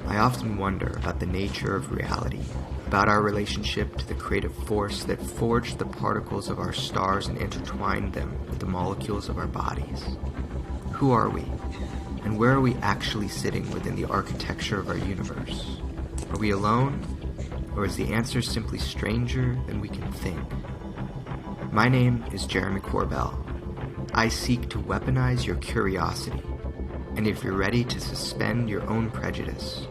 I often wonder about the nature of reality, about our relationship to the creative force that forged the particles of our stars and intertwined them with the molecules of our bodies. Who are we? And where are we actually sitting within the architecture of our universe? Are we alone? Or is the answer simply stranger than we can think? My name is Jeremy Corbell. I seek to weaponize your curiosity, and if you're ready to suspend your own prejudice,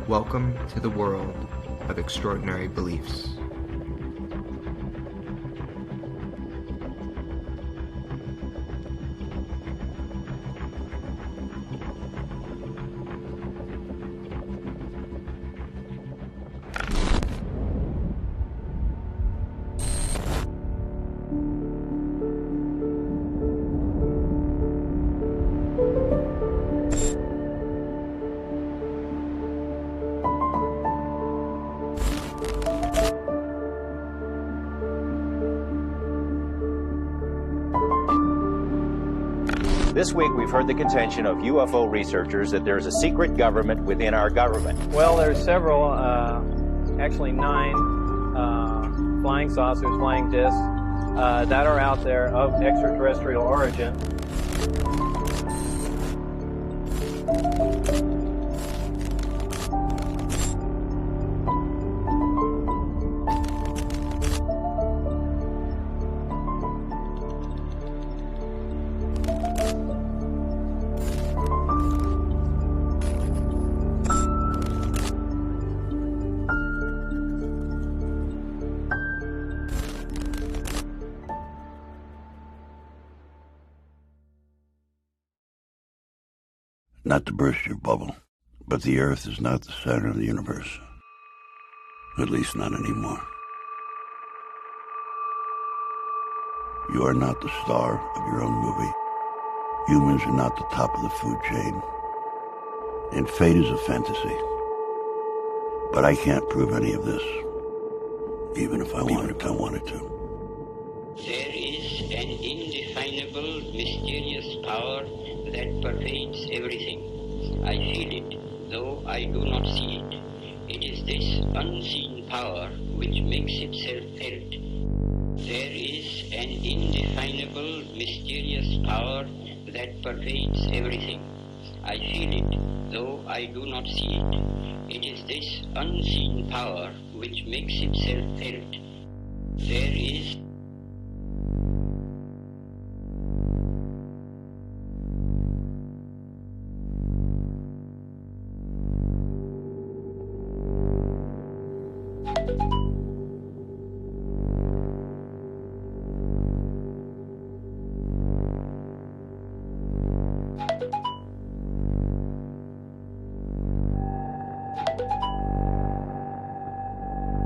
welcome to the world of extraordinary beliefs. This week, we've heard the contention of UFO researchers that there's a secret government within our government. Well, there's several, actually 9 flying saucers, flying discs, that are out there of extraterrestrial origin. Not to burst your bubble, but the Earth is not the center of the universe. At least not anymore. You are not the star of your own movie. Humans are not the top of the food chain. And fate is a fantasy. But I can't prove any of this, even if I wanted to. There is an indefinable, mysterious power that pervades everything. I feel it, though I do not see it. It is this unseen power which makes itself felt. There is an indefinable, mysterious power that pervades everything. I feel it, though I do not see it. It is this unseen power which makes itself felt. There is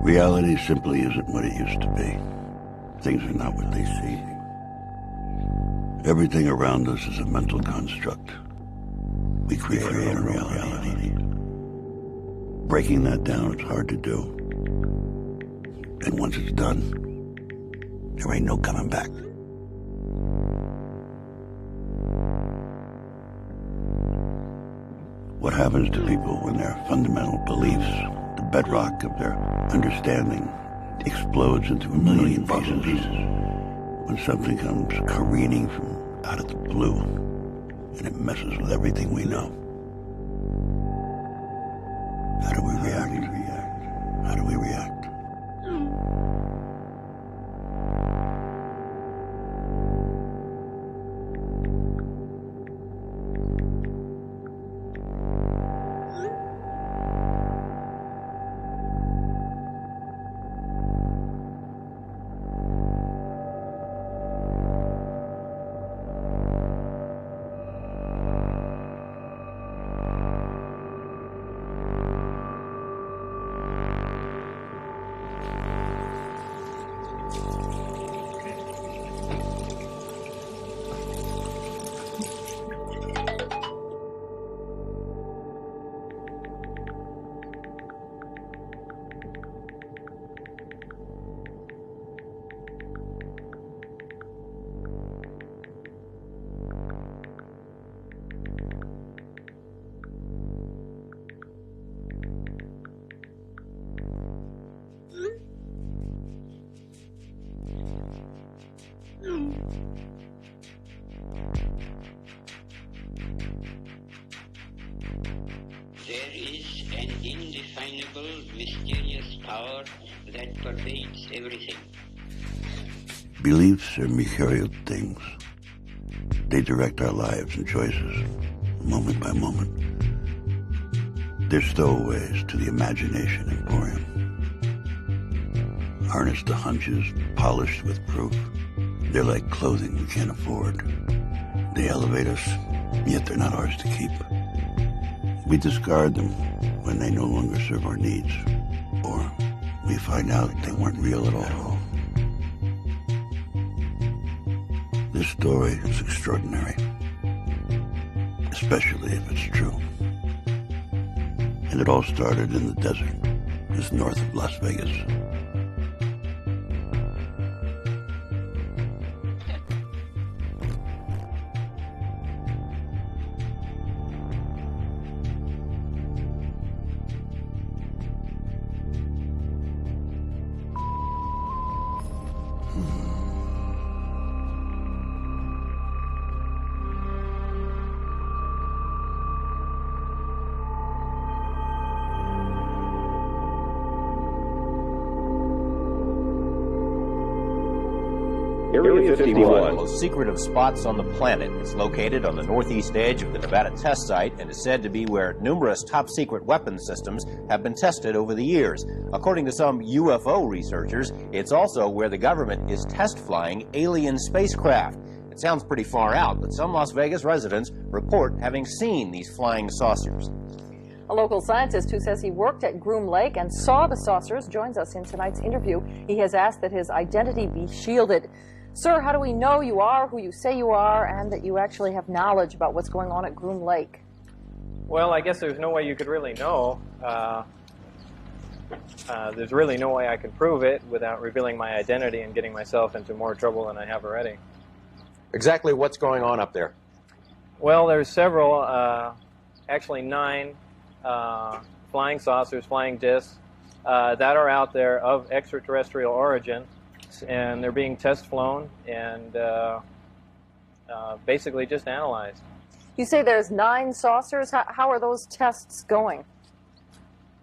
Reality simply isn't what it used to be. Things are not what they seem. Everything around us is a mental construct. We create our own reality. Breaking that down is hard to do. And once it's done, there ain't no coming back. What happens to people when their fundamental beliefs, the bedrock of their understanding, explodes into a million pieces? When something comes careening from out of the blue and it messes with everything we know. How do we react? How do we react? There is an indefinable, mysterious power that pervades everything. Beliefs are mercurial things. They direct our lives and choices, moment by moment. They're stowaways to the imagination emporium. Harnessed to hunches, polished with proof. They're like clothing we can't afford. They elevate us, yet they're not ours to keep. We discard them when they no longer serve our needs, or we find out they weren't real at all. This story is extraordinary, especially if it's true. And it all started in the desert, just north of Las Vegas. Area 51, one of the most secretive spots on the planet, is located on the northeast edge of the Nevada test site and is said to be where numerous top-secret weapons systems have been tested over the years. According to some UFO researchers, it's also where the government is test-flying alien spacecraft. It sounds pretty far out, but some Las Vegas residents report having seen these flying saucers. A local scientist who says he worked at Groom Lake and saw the saucers joins us in tonight's interview. He has asked that his identity be shielded. Sir, how do we know you are who you say you are and that you actually have knowledge about what's going on at Groom Lake? Well, I guess there's no way you could really know. There's really no way I could prove it without revealing my identity and getting myself into more trouble than I have already. Exactly what's going on up there? Well, there's several, actually 9 flying saucers, flying discs, that are out there of extraterrestrial origin, and they're being test flown and basically just analyzed. You say there's 9 saucers. How are those tests going?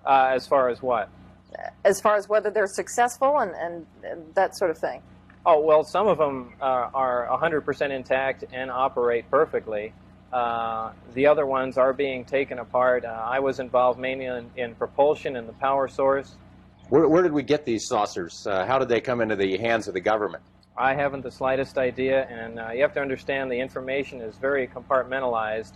As far as what? As far as whether they're successful and that sort of thing. Oh, well, some of them are 100% intact and operate perfectly. The other ones are being taken apart. I was involved mainly in propulsion and the power source. Where did we get these saucers? How did they come into the hands of the government? I haven't the slightest idea, and you have to understand the information is very compartmentalized,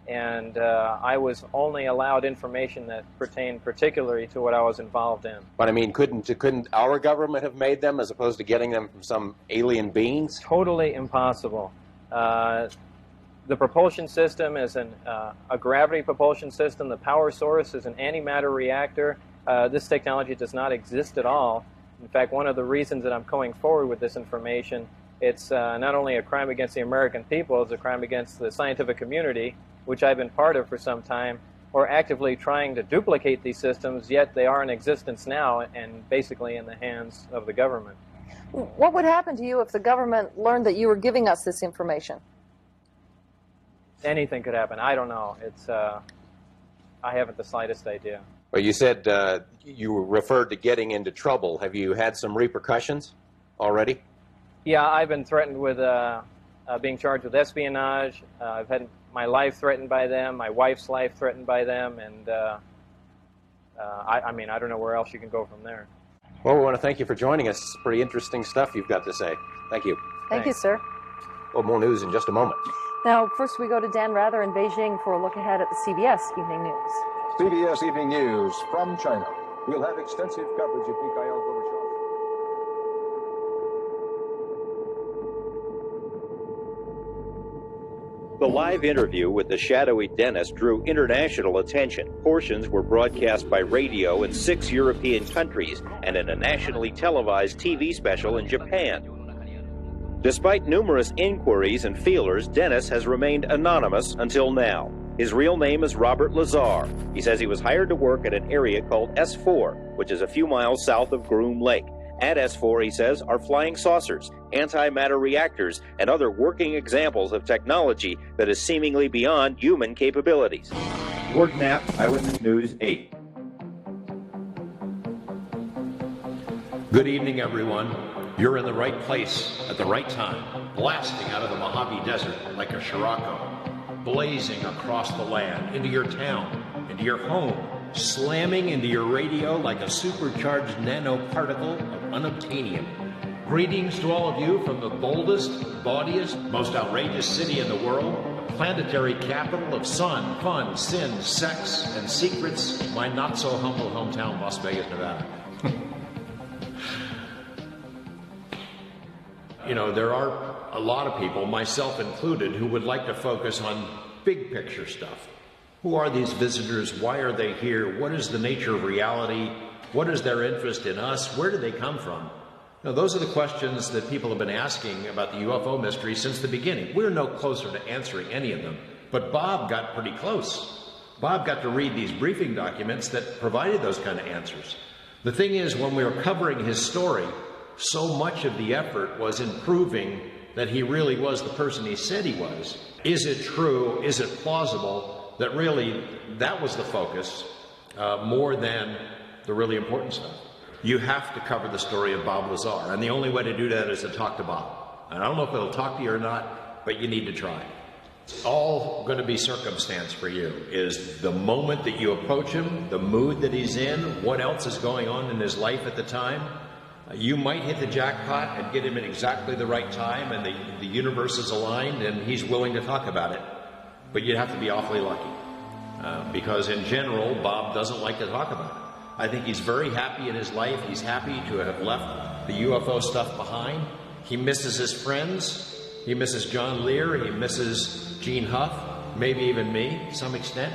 and I was only allowed information that pertained particularly to what I was involved in. But I mean, couldn't our government have made them as opposed to getting them from some alien beings? Totally impossible. The propulsion system is a gravity propulsion system. The power source is an antimatter reactor. This technology does not exist at all. In fact, one of the reasons that I'm going forward with this information, it's not only a crime against the American people, it's a crime against the scientific community, which I've been part of for some time. We're actively trying to duplicate these systems, yet they are in existence now and basically in the hands of the government. What would happen to you if the government learned that you were giving us this information? Anything could happen. I don't know. I haven't the slightest idea. Well, you said you referred to getting into trouble. Have you had some repercussions already? Yeah, I've been threatened with being charged with espionage. I've had my life threatened by them, my wife's life threatened by them, and I mean, I don't know where else you can go from there. Well, we want to thank you for joining us. It's pretty interesting stuff you've got to say. Thank you. Thank you, sir. Well, more news in just a moment. Now, first we go to Dan Rather in Beijing for a look ahead at the CBS Evening News. CBS Evening News from China. We'll have extensive coverage of Mikhail Gorbachev. The live interview with the shadowy dentist drew international attention. Portions were broadcast by radio in 6 European countries and in a nationally televised TV special in Japan. Despite numerous inquiries and feelers, Dennis has remained anonymous until now. His real name is Robert Lazar. He says he was hired to work at an area called S4, which is a few miles south of Groom Lake. At S4, he says, are flying saucers, antimatter reactors, and other working examples of technology that is seemingly beyond human capabilities. Gordon Knapp, Eyewitness News 8. Good evening, everyone. You're in the right place at the right time, blasting out of the Mojave Desert like a Scirocco, blazing across the land, into your town, into your home, slamming into your radio like a supercharged nanoparticle of unobtainium. Greetings to all of you from the boldest, bawdiest, most outrageous city in the world, the planetary capital of sun, fun, sin, sex, and secrets, my not-so-humble hometown, Las Vegas, Nevada. You know, there are a lot of people, myself included, who would like to focus on big picture stuff. Who are these visitors? Why are they here? What is the nature of reality? What is their interest in us? Where do they come from? Now, those are the questions that people have been asking about the UFO mystery since the beginning. We're no closer to answering any of them, but Bob got pretty close. Bob got to read these briefing documents that provided those kind of answers. The thing is, when we were covering his story, so much of the effort was in proving that he really was the person he said he was. Is it true? Is it plausible? That really, that was the focus, more than the really important stuff. You have to cover the story of Bob Lazar, and the only way to do that is to talk to Bob. And I don't know if it'll talk to you or not, but you need to try. It's all going to be circumstance for you, is the moment that you approach him, the mood that he's in, what else is going on in his life at the time. You might hit the jackpot and get him at exactly the right time, and the universe is aligned, and he's willing to talk about it. But you'd have to be awfully lucky, because in general, Bob doesn't like to talk about it. I think he's very happy in his life. He's happy to have left the UFO stuff behind. He misses his friends. He misses John Lear. He misses Gene Huff, maybe even me to some extent.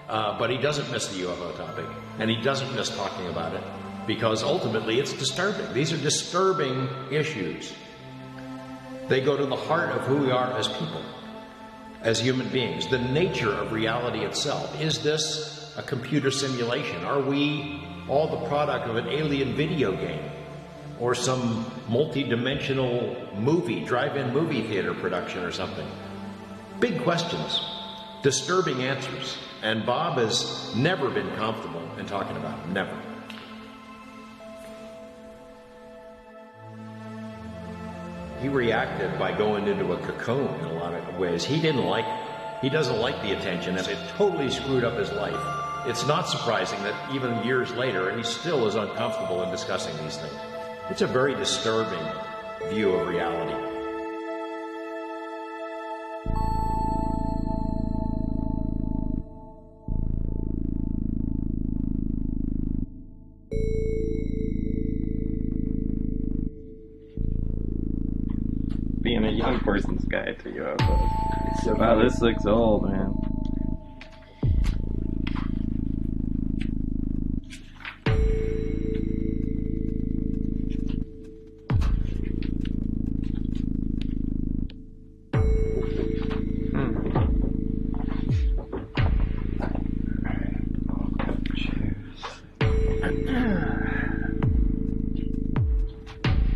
But he doesn't miss the UFO topic, and he doesn't miss talking about it, because ultimately it's disturbing. These are disturbing issues. They go to the heart of who we are as people, as human beings, the nature of reality itself. Is this a computer simulation? Are we all the product of an alien video game or some multi-dimensional movie, drive-in movie theater production or something? Big questions, disturbing answers, and Bob has never been comfortable in talking about them, never. He reacted by going into a cocoon in a lot of ways. He didn't like it. He doesn't like the attention, and it totally screwed up his life. It's not surprising that even years later, he still is uncomfortable in discussing these things. It's a very disturbing view of reality. Being a young person's guide to UFOs. So wow, this looks old, man.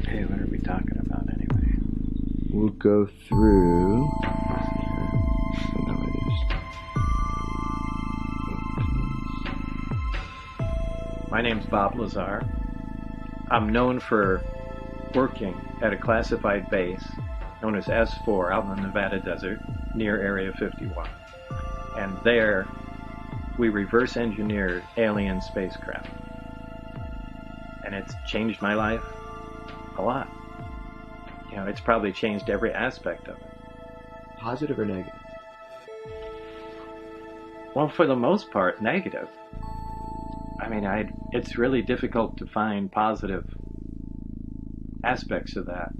Hey, what are we talking about anyway? We'll go through. My name's Bob Lazar. I'm known for working at a classified base known as S4 out in the Nevada desert near Area 51. And there, we reverse engineered alien spacecraft. And it's changed my life a lot. You know, it's probably changed every aspect of it. Positive or negative? Well, for the most part, negative. I mean, it's really difficult to find positive aspects of that.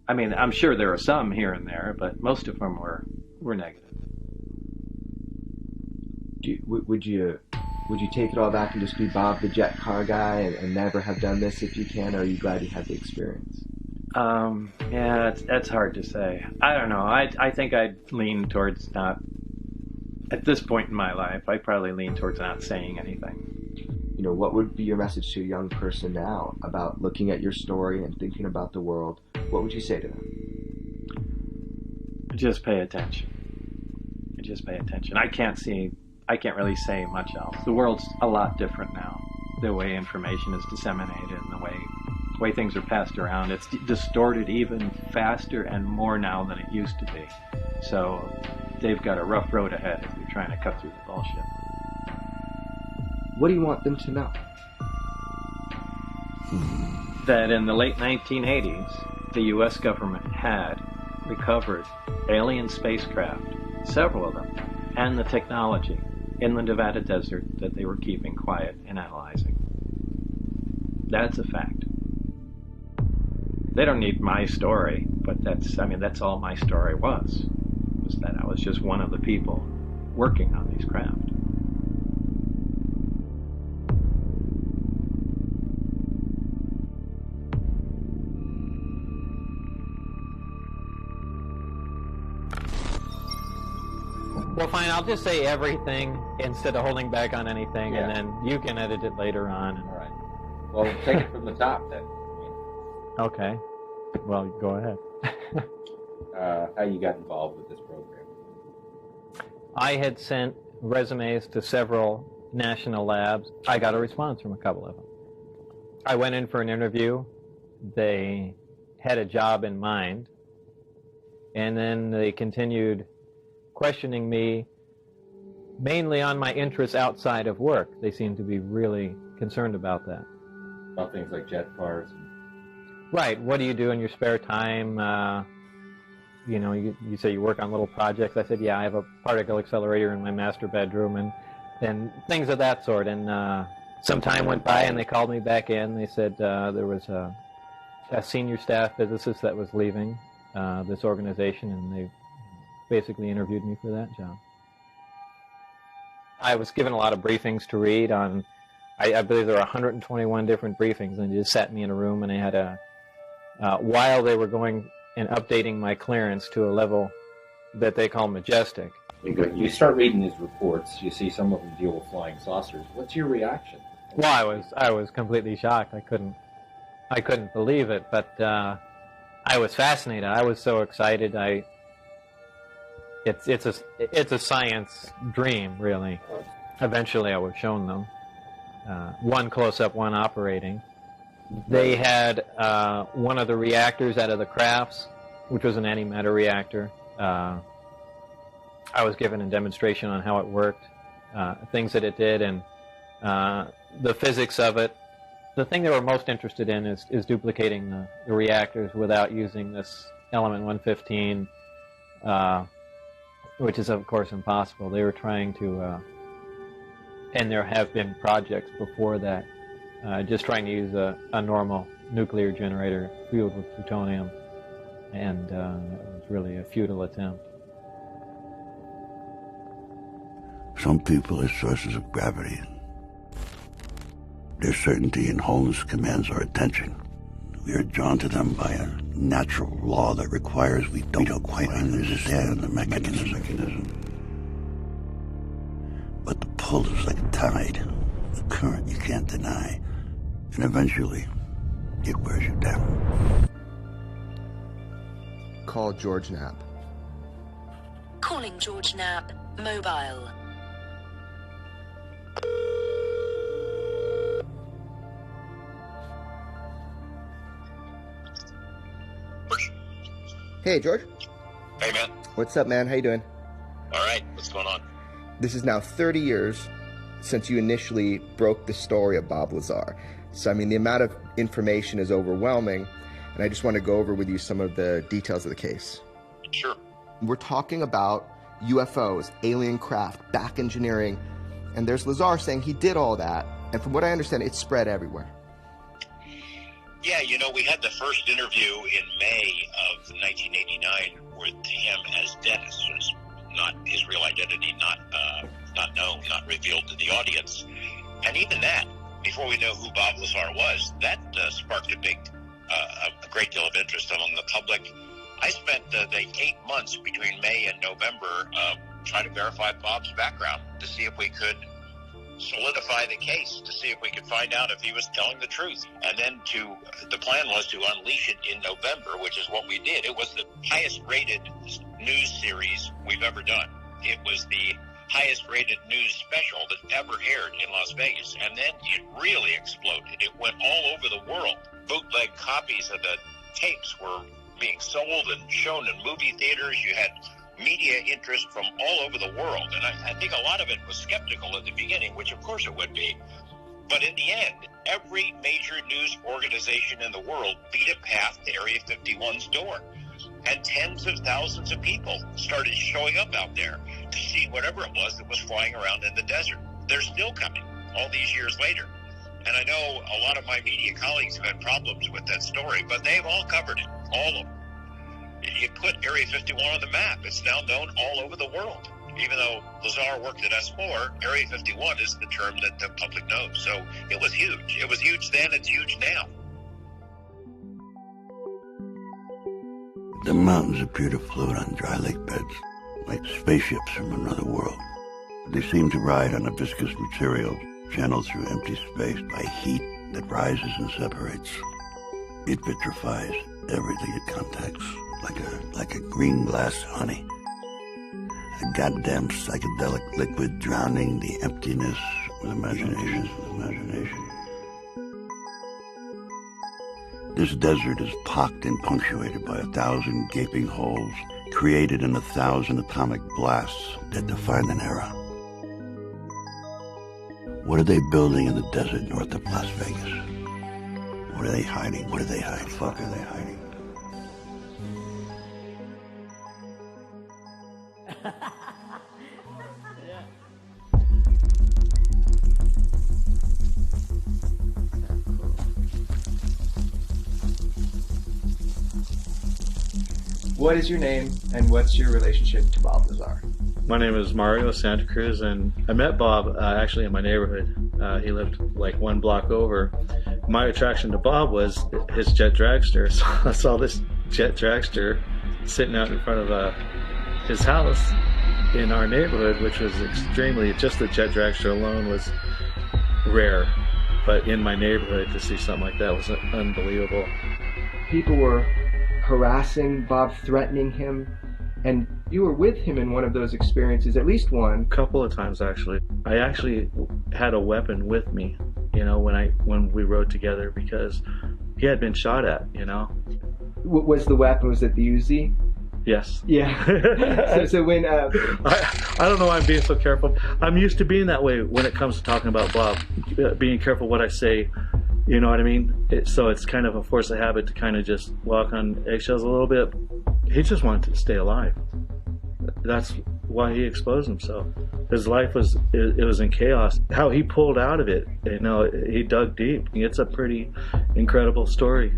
I mean, I'm sure there are some here and there, but most of them were negative. Would you take it all back and just be Bob the jet car guy and never have done this if you can, or are you glad you had the experience? Yeah, that's hard to say. I don't know. I think I'd lean towards not, at this point in my life, I'd probably lean towards not saying anything. You know, what would be your message to a young person now about looking at your story and thinking about the world? What would you say to them? Just pay attention. Just pay attention. I I can't really say much else. The world's a lot different now. The way information is disseminated and the way things are passed around, it's distorted even faster and more now than it used to be. So they've got a rough road ahead if they're trying to cut through the bullshit. What do you want them to know? That in the late 1980s, the U.S. government had recovered alien spacecraft, several of them, and the technology in the Nevada desert that they were keeping quiet and analyzing. That's a fact. They don't need my story, but that's all my story was that I was just one of the people working on these craft. Well, fine, I'll just say everything instead of holding back on anything, and then you can edit it later on. All right. Well, take it from the top then. Okay. Well, go ahead. How you got involved with this program? I had sent resumes to several national labs. I got a response from a couple of them. I went in for an interview. They had a job in mind, and then they continued questioning me mainly on my interests outside of work. They seemed to be really concerned about that. About things like jet cars. Right. What do you do in your spare time? You say you work on little projects. I said, yeah, I have a particle accelerator in my master bedroom and things of that sort. And some time went by and they called me back in. They said there was a senior staff physicist that was leaving this organization, and they basically interviewed me for that job. I was given a lot of briefings to read on, I believe there were 121 different briefings, and they just sat me in a room, and they had while they were going and updating my clearance to a level that they call majestic. You start reading these reports, you see some of them deal with flying saucers. What's your reaction? Well, I was completely shocked. I couldn't believe it, but I was fascinated. I was so excited. It's a science dream, really. Eventually, I was shown them. One close-up, one operating. They had one of the reactors out of the crafts, which was an antimatter reactor. I was given a demonstration on how it worked, things that it did, and the physics of it. The thing they were most interested in is duplicating the reactors without using this element 115, which is, of course, impossible. They were trying to, and there have been projects before that, just trying to use a normal nuclear generator fueled with plutonium, and it was really a futile attempt. Some people are sources of gravity. Their certainty and wholeness commands our attention. We are drawn to them by a natural law that requires we don't quite understand the mechanism. But the pull is like a tide, a current you can't deny, and eventually it wears you down. Call George Knapp. Calling George Knapp, mobile. Hey, George. Hey, man. What's up, man? How you doing? All right. What's going on? This is now 30 years since you initially broke the story of Bob Lazar. So, I mean, the amount of information is overwhelming, and I just want to go over with you some of the details of the case. Sure. We're talking about UFOs, alien craft, back engineering, and there's Lazar saying he did all that, and from what I understand, it's spread everywhere. Yeah, we had the first interview in May of 1989 with him as Dennis. It's not his real identity, not known, not revealed to the audience. And even that, before we know who Bob Lazar was, that sparked a great deal of interest among the public. I spent the 8 months between May and November trying to verify Bob's background to see if we could solidify the case, to see if we could find out if he was telling the truth. And then the plan was to unleash it in November, which is what we did. It was the highest rated news series we've ever done. It was the highest rated news special that ever aired in Las Vegas. And then it really exploded. It went all over the world. Bootleg copies of the tapes were being sold and shown in movie theaters. You had media interest from all over the world. And I think a lot of it was skeptical at the beginning, which of course it would be. But in the end, every major news organization in the world beat a path to Area 51's door. And tens of thousands of people started showing up out there to see whatever it was that was flying around in the desert. They're still coming all these years later. And I know a lot of my media colleagues have had problems with that story, but they've all covered it, all of them. You put Area 51 on the map. It's now known all over the world. Even though Lazar worked at S4, Area 51 is the term that the public knows. So it was huge. It was huge then, it's huge now. The mountains appear to float on dry lake beds, like spaceships from another world. They seem to ride on a viscous material, channeled through empty space by heat that rises and separates. It vitrifies everything it contacts, like a green glass honey. A goddamn psychedelic liquid drowning the emptiness with imagination. This desert is pocked and punctuated by 1,000 gaping holes created in 1,000 atomic blasts that define an era. What are they building in the desert north of Las Vegas? What are they hiding? What are they hiding? What the fuck are they hiding? What is your name and what's your relationship to Bob Lazar? My name is Mario Santa Cruz, and I met Bob actually in my neighborhood. He lived like one block over. My attraction to Bob was his jet dragster. So I saw this jet dragster sitting out in front of his house in our neighborhood, which was extremely, just the jet dragster alone was rare. But in my neighborhood to see something like that was unbelievable. People were harassing Bob, threatening him, and you were with him in one of those experiences, at least one. A couple of times, actually. I actually had a weapon with me, you know, when we rode together, because he had been shot at, you know. Was the weapon, was it the Uzi? Yes. Yeah. so when I don't know why I'm being so careful. I'm used to being that way when it comes to talking about Bob, being careful what I say. You know what I mean? So it's kind of a force of habit to kind of just walk on eggshells a little bit. He just wanted to stay alive. That's why he exposed himself. His life was in chaos. How he pulled out of it, you know, he dug deep. It's a pretty incredible story.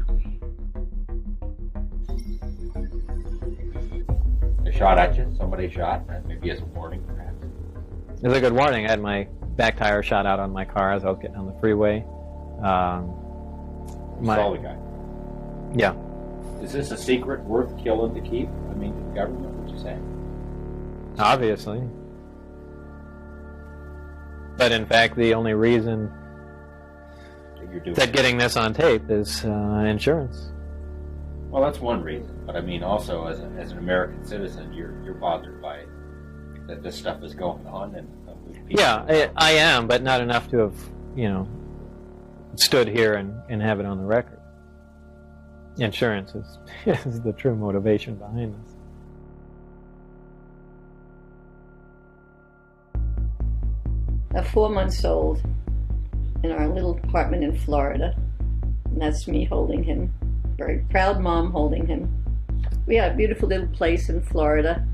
They shot at you? Somebody shot? Maybe as a warning, perhaps? It was a good warning. I had my back tire shot out on my car as I was getting on the freeway. Saw the guy. Yeah. Is this a secret worth killing to keep? I mean, the government, what you say? Obviously. But in fact, the only reason that getting this on tape is insurance. Well, that's one reason. But I mean, also as an American citizen, you're bothered by it, that this stuff is going on, and yeah, I am, but not enough to have, you know, stood here and have it on the record. Insurance is the true motivation behind this. 4 months old in our little apartment in Florida, and that's me holding him. Very proud mom holding him. We had a beautiful little place in Florida.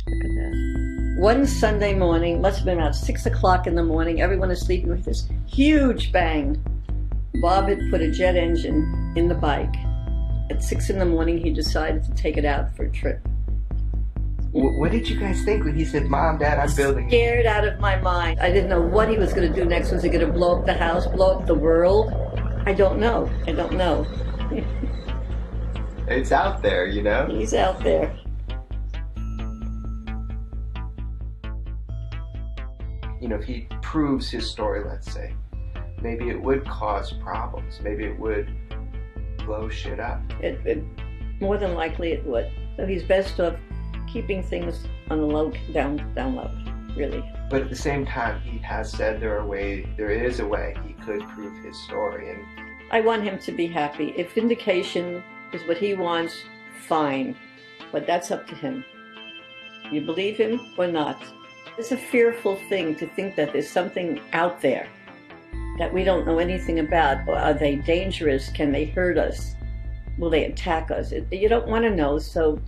Look at that. One Sunday morning, must have been about 6 o'clock in the morning, everyone is sleeping, with this huge bang. Bob had put a jet engine in the bike. At 6 in the morning, he decided to take it out for a trip. What did you guys think when he said, "Mom, Dad, I'm building"? Scared out of my mind. I didn't know what he was going to do next. Was he going to blow up the house, blow up the world? I don't know. I don't know. It's out there, you know? He's out there. You know, if he proves his story, let's say, maybe it would cause problems. Maybe it would blow shit up. More than likely it would. So he's best off keeping things on the low, down low, really. But at the same time, he has said there is a way he could prove his story. And I want him to be happy. If vindication is what he wants, fine. But that's up to him. You believe him or not? It's a fearful thing to think that there's something out there that we don't know anything about. Are they dangerous? Can they hurt us? Will they attack us? You don't want to know, so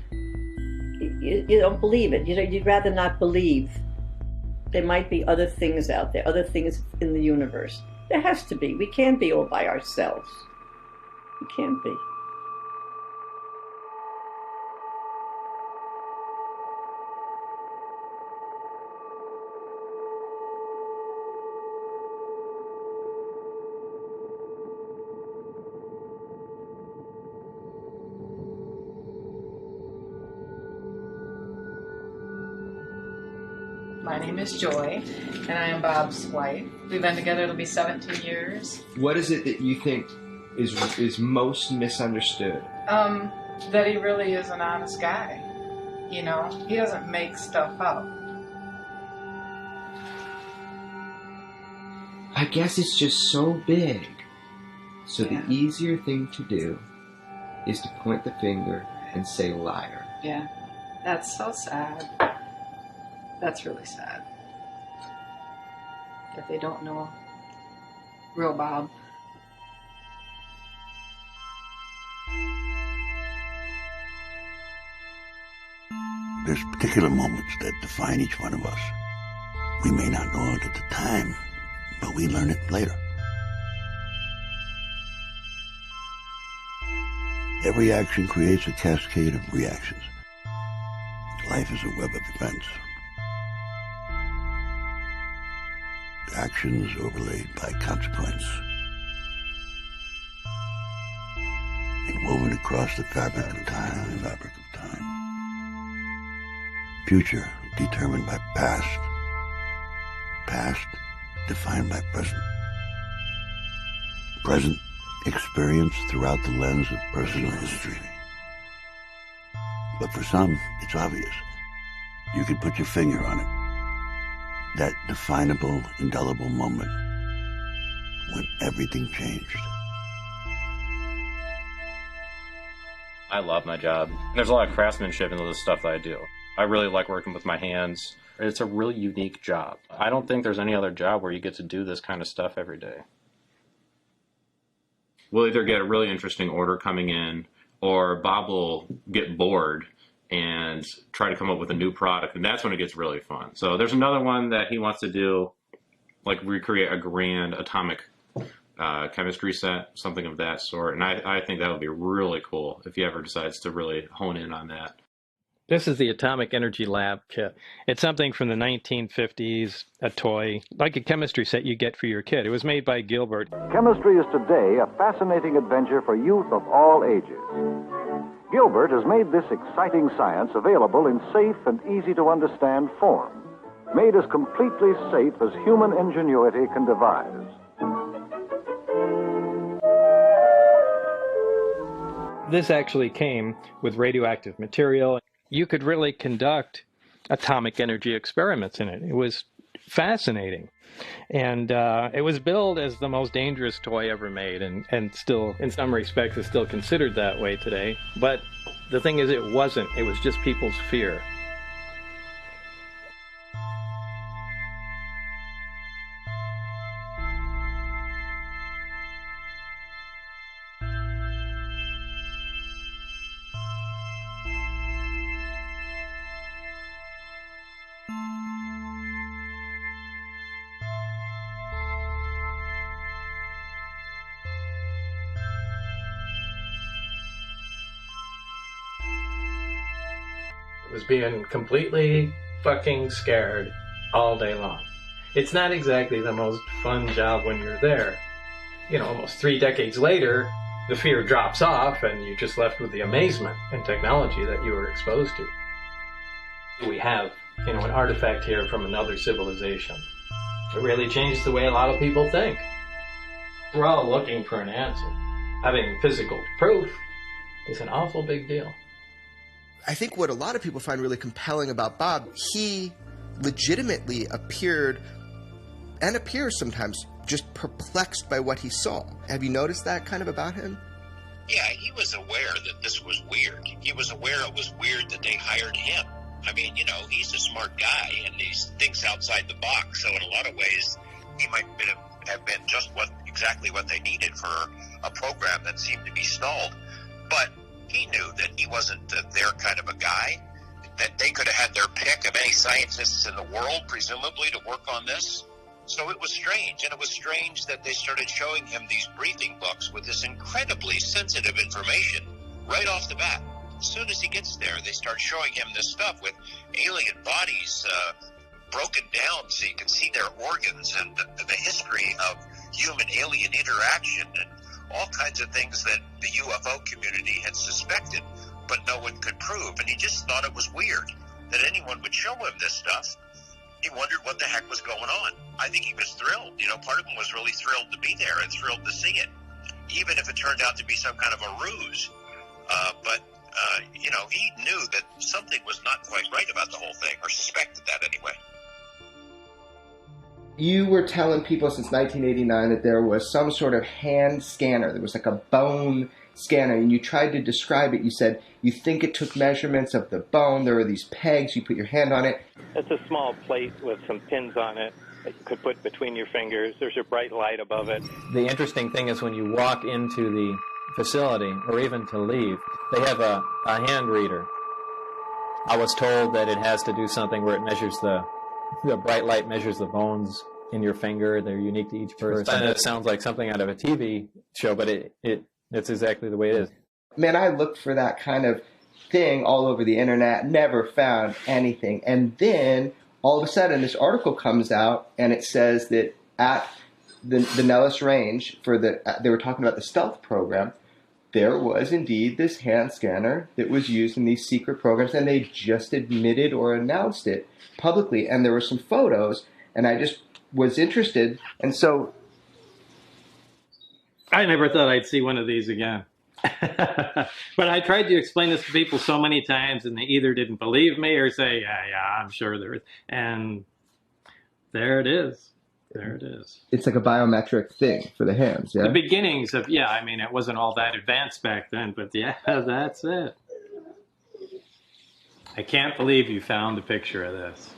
you don't believe it. You'd rather not believe. There might be other things out there, other things in the universe. There has to be. We can't be all by ourselves. We can't be. My name is Joy, and I am Bob's wife. We've been together, it'll be 17 years. what is it that you think is most misunderstood? That he really is an honest guy. You know, he doesn't make stuff up. I guess it's just so big. So the easier thing to do is to point the finger and say liar. Yeah, that's so sad. That's really sad. That they don't know real Bob. There's particular moments that define each one of us. We may not know it at the time, but we learn it later. Every action creates a cascade of reactions. Life is a web of events. Actions overlaid by consequence. And woven across the fabric of time. Future determined by past. Past defined by present. Present experienced throughout the lens of personal history. But for some, it's obvious. You could put your finger on it. That definable, indelible moment when everything changed. I love my job. There's a lot of craftsmanship in the stuff that I do. I really like working with my hands. It's a really unique job. I don't think there's any other job where you get to do this kind of stuff every day. We'll either get a really interesting order coming in, or Bob will get bored and try to come up with a new product, and that's when it gets really fun. So there's another one that he wants to do, like recreate a grand atomic chemistry set, something of that sort, and I think that would be really cool if he ever decides to really hone in on that. This is the Atomic Energy Lab kit. It's something from the 1950s, a toy, like a chemistry set you get for your kid. It was made by Gilbert. Chemistry is today a fascinating adventure for youth of all ages. Gilbert has made this exciting science available in safe and easy-to-understand form, made as completely safe as human ingenuity can devise. This actually came with radioactive material. You could really conduct atomic energy experiments in it. It was fascinating. And it was billed as the most dangerous toy ever made, and still, in some respects, is still considered that way today. But the thing is, it wasn't. It was just people's fear. Was being completely fucking scared all day long. It's not exactly the most fun job when you're there. You know, almost 3 decades later, the fear drops off and you're just left with the amazement and technology that you were exposed to. We have, you know, an artifact here from another civilization. It really changed the way a lot of people think. We're all looking for an answer. Having physical proof is an awful big deal. I think what a lot of people find really compelling about Bob, he legitimately appears sometimes just perplexed by what he saw. Have you noticed that kind of about him? Yeah, he was aware that this was weird. He was aware it was weird that they hired him. I mean, you know, he's a smart guy, and he thinks outside the box. So in a lot of ways, he might have been just exactly what they needed for a program that seemed to be stalled. But he knew that he wasn't their kind of a guy, that they could have had their pick of any scientists in the world, presumably, to work on this. So it was strange, and it was strange that they started showing him these briefing books with this incredibly sensitive information right off the bat. As soon as he gets there, they start showing him this stuff with alien bodies broken down so you can see their organs and the history of human-alien interaction and all kinds of things that the UFO community had suspected, but no one could prove. And he just thought it was weird that anyone would show him this stuff. He wondered what the heck was going on. I think he was thrilled. You know, part of him was really thrilled to be there and thrilled to see it, even if it turned out to be some kind of a ruse. You know, he knew that something was not quite right about the whole thing, or suspected that anyway. You were telling people since 1989 that there was some sort of hand scanner. There was like a bone scanner, and you tried to describe it. You said you think it took measurements of the bone. There were these pegs. You put your hand on it. It's a small plate with some pins on it that you could put between your fingers. There's a bright light above it. The interesting thing is when you walk into the facility, or even to leave, they have a hand reader. I was told that it has to do something where it measures the bright light measures the bones in your finger. They're unique to each person. It sounds like something out of a TV show, but it's exactly the way it is. Man, I looked for that kind of thing all over the internet, never found anything. And then all of a sudden this article comes out and it says that at the Nellis Range they were talking about the stealth program, there was indeed this hand scanner that was used in these secret programs, and they just admitted or announced it publicly. And there were some photos, and I just was interested. And so I never thought I'd see one of these again. But I tried to explain this to people so many times, and they either didn't believe me or say, yeah, I'm sure there is. And there it is. There it is. It's like a biometric thing for the hands, yeah? The beginnings of, I mean, it wasn't all that advanced back then, but yeah, that's it. I can't believe you found a picture of this.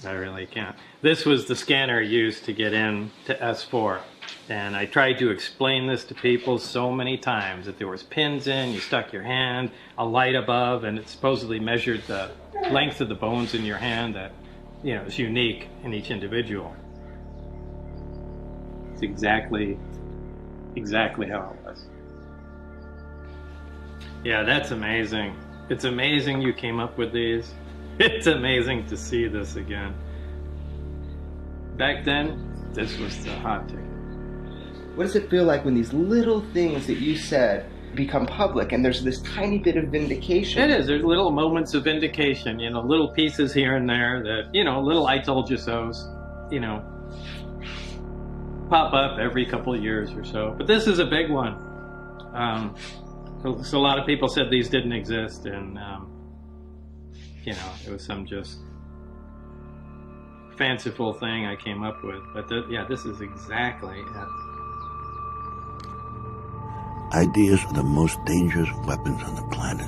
I really can't. This was the scanner used to get in to S4. And I tried to explain this to people so many times, that there was pins in, you stuck your hand, a light above, and it supposedly measured the length of the bones in your hand that, is unique in each individual. It's exactly how it was. Yeah, that's amazing. It's amazing you came up with these. It's amazing to see this again. Back then, this was the hot ticket. What does it feel like when these little things that you said become public and there's this tiny bit of vindication? It is. There's little moments of vindication, little pieces here and there that, little I told you so's, pop up every couple of years or so. But this is a big one. So a lot of people said these didn't exist, and it was some just fanciful thing I came up with. But this is exactly it. Ideas are the most dangerous weapons on the planet.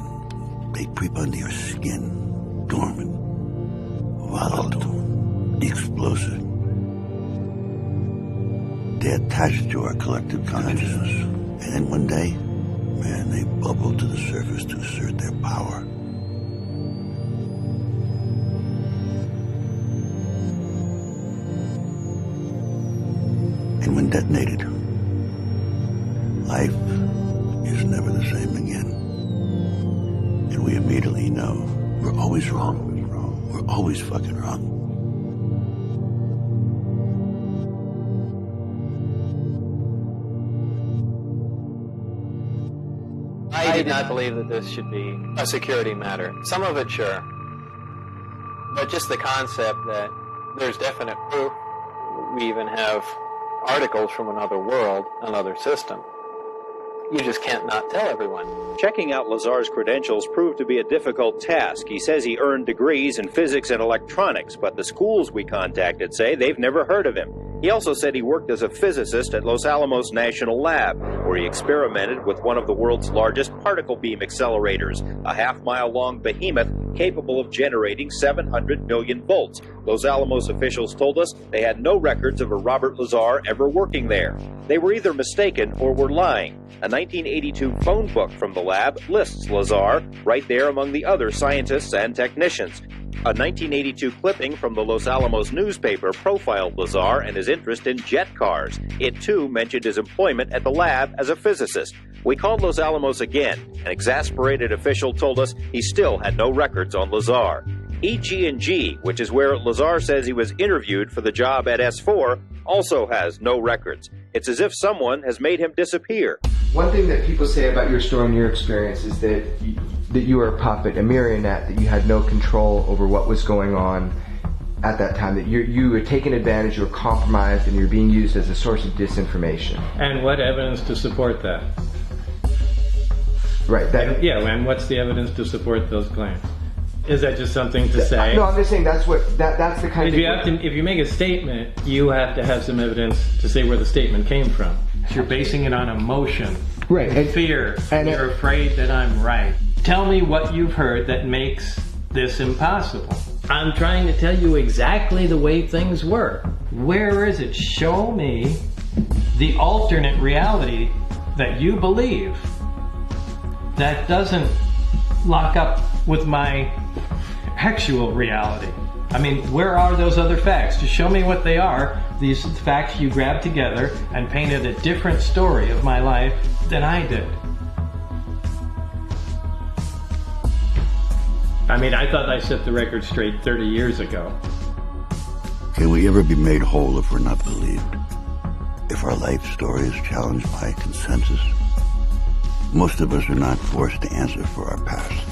They creep under your skin, dormant, volatile, explosive. They attach to our collective consciousness, and then one day, man, they bubble to the surface to assert their power. And when detonated, life is never the same again. And we immediately know we're always wrong. We're always fucking wrong. I did not believe that this should be a security matter. Some of it, sure. But just the concept that there's definite proof. We even have articles from another world, another system. you just can't not tell everyone. Checking out Lazar's credentials proved to be a difficult task. He says he earned degrees in physics and electronics, but the schools we contacted say they've never heard of him. He also said he worked as a physicist at Los Alamos National Lab, where he experimented with one of the world's largest particle beam accelerators, a half-mile-long behemoth capable of generating 700 million volts. Los Alamos officials told us they had no records of a Robert Lazar ever working there. They were either mistaken or were lying. A 1982 phone book from the lab lists Lazar right there among the other scientists and technicians. A 1982 clipping from the Los Alamos newspaper profiled Lazar and his interest in jet cars. It, too, mentioned his employment at the lab as a physicist. We called Los Alamos again. An exasperated official told us he still had no records on Lazar. EG&G, which is where Lazar says he was interviewed for the job at S4, also has no records. It's as if someone has made him disappear. One thing that people say about your story and your experience is that you were a puppet, a marionette, that you had no control over what was going on at that time, that you were taken advantage, you were compromised, and you're being used as a source of disinformation. And what evidence to support that? Right. And what's the evidence to support those claims? Is that just something to say? No, I'm just saying that's the kind of thing. If you make a statement, you have to have some evidence to say where the statement came from. You're basing it on emotion, right? And fear, and you're afraid that I'm right. Tell me what you've heard that makes this impossible. I'm trying to tell you exactly the way things were. Where is it? Show me the alternate reality that you believe that doesn't lock up with my actual reality. I mean, where are those other facts? Just show me what they are, these facts you grabbed together and painted a different story of my life than I did. I mean, I thought I set the record straight 30 years ago. Can we ever be made whole if we're not believed? If our life story is challenged by consensus? Most of us are not forced to answer for our past.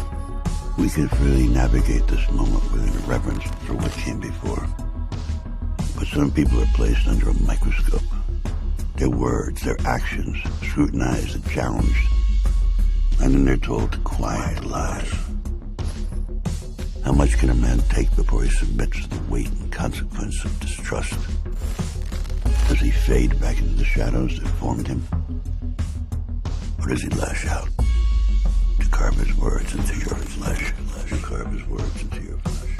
We can freely navigate this moment with a reverence for what came before. But some people are placed under a microscope. Their words, their actions, scrutinized and challenged. And then they're told to quiet lies. How much can a man take before he submits to the weight and consequence of distrust? Does he fade back into the shadows that formed him? Or does he lash out to carve his words into your flesh? To carve his words into your flesh.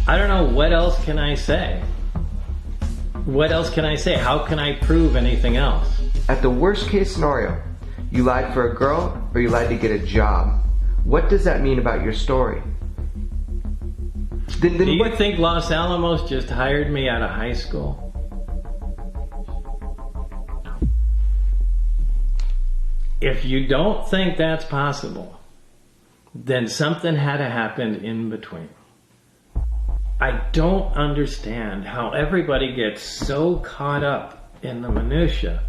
I don't know, what else can I say? What else can I say? How can I prove anything else? At the worst case scenario, you lied for a girl or you lied to get a job. What does that mean about your story? Do you think Los Alamos just hired me out of high school? If you don't think that's possible, then something had to happen in between. I don't understand how everybody gets so caught up in the minutia.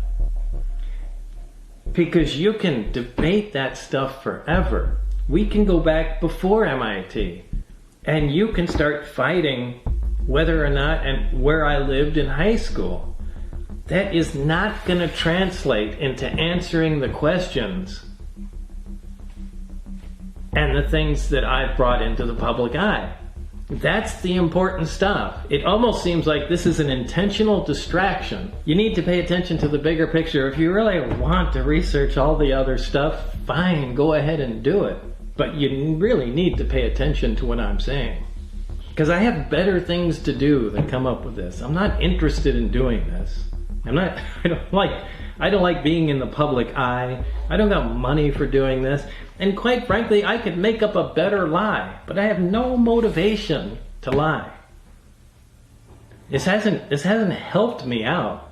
Because you can debate that stuff forever. We can go back before MIT. And you can start fighting whether or not and where I lived in high school. That is not going to translate into answering the questions and the things that I've brought into the public eye. That's the important stuff. It almost seems like this is an intentional distraction. You need to pay attention to the bigger picture. If you really want to research all the other stuff, fine, go ahead and do it. But you really need to pay attention to what I'm saying. Because I have better things to do than come up with this. I'm not interested in doing this. I don't like being in the public eye. I don't got money for doing this. And quite frankly, I could make up a better lie, but I have no motivation to lie. This hasn't helped me out.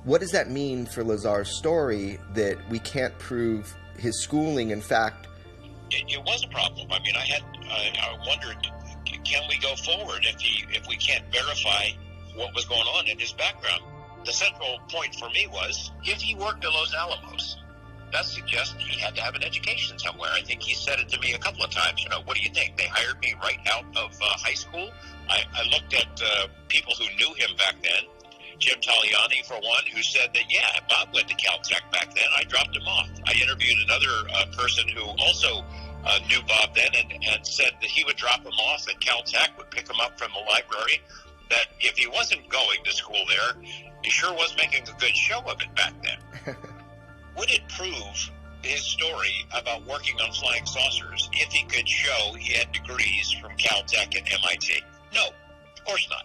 What does that mean for Lazar's story that we can't prove his schooling? In fact, it was a problem. I mean, I wondered, can we go forward if we can't verify what was going on in his background? The central point for me was, if he worked at Los Alamos, that suggests he had to have an education somewhere. I think he said it to me a couple of times. You know, what do you think? They hired me right out of high school, I looked at people who knew him back then. Jim Taliani, for one, who said that, yeah, Bob went to Caltech back then. I dropped him off. I interviewed another person who also knew Bob then and said that he would drop him off at Caltech, would pick him up from the library, that if he wasn't going to school there, he sure was making a good show of it back then. Would it prove his story about working on flying saucers if he could show he had degrees from Caltech and MIT? No, of course not.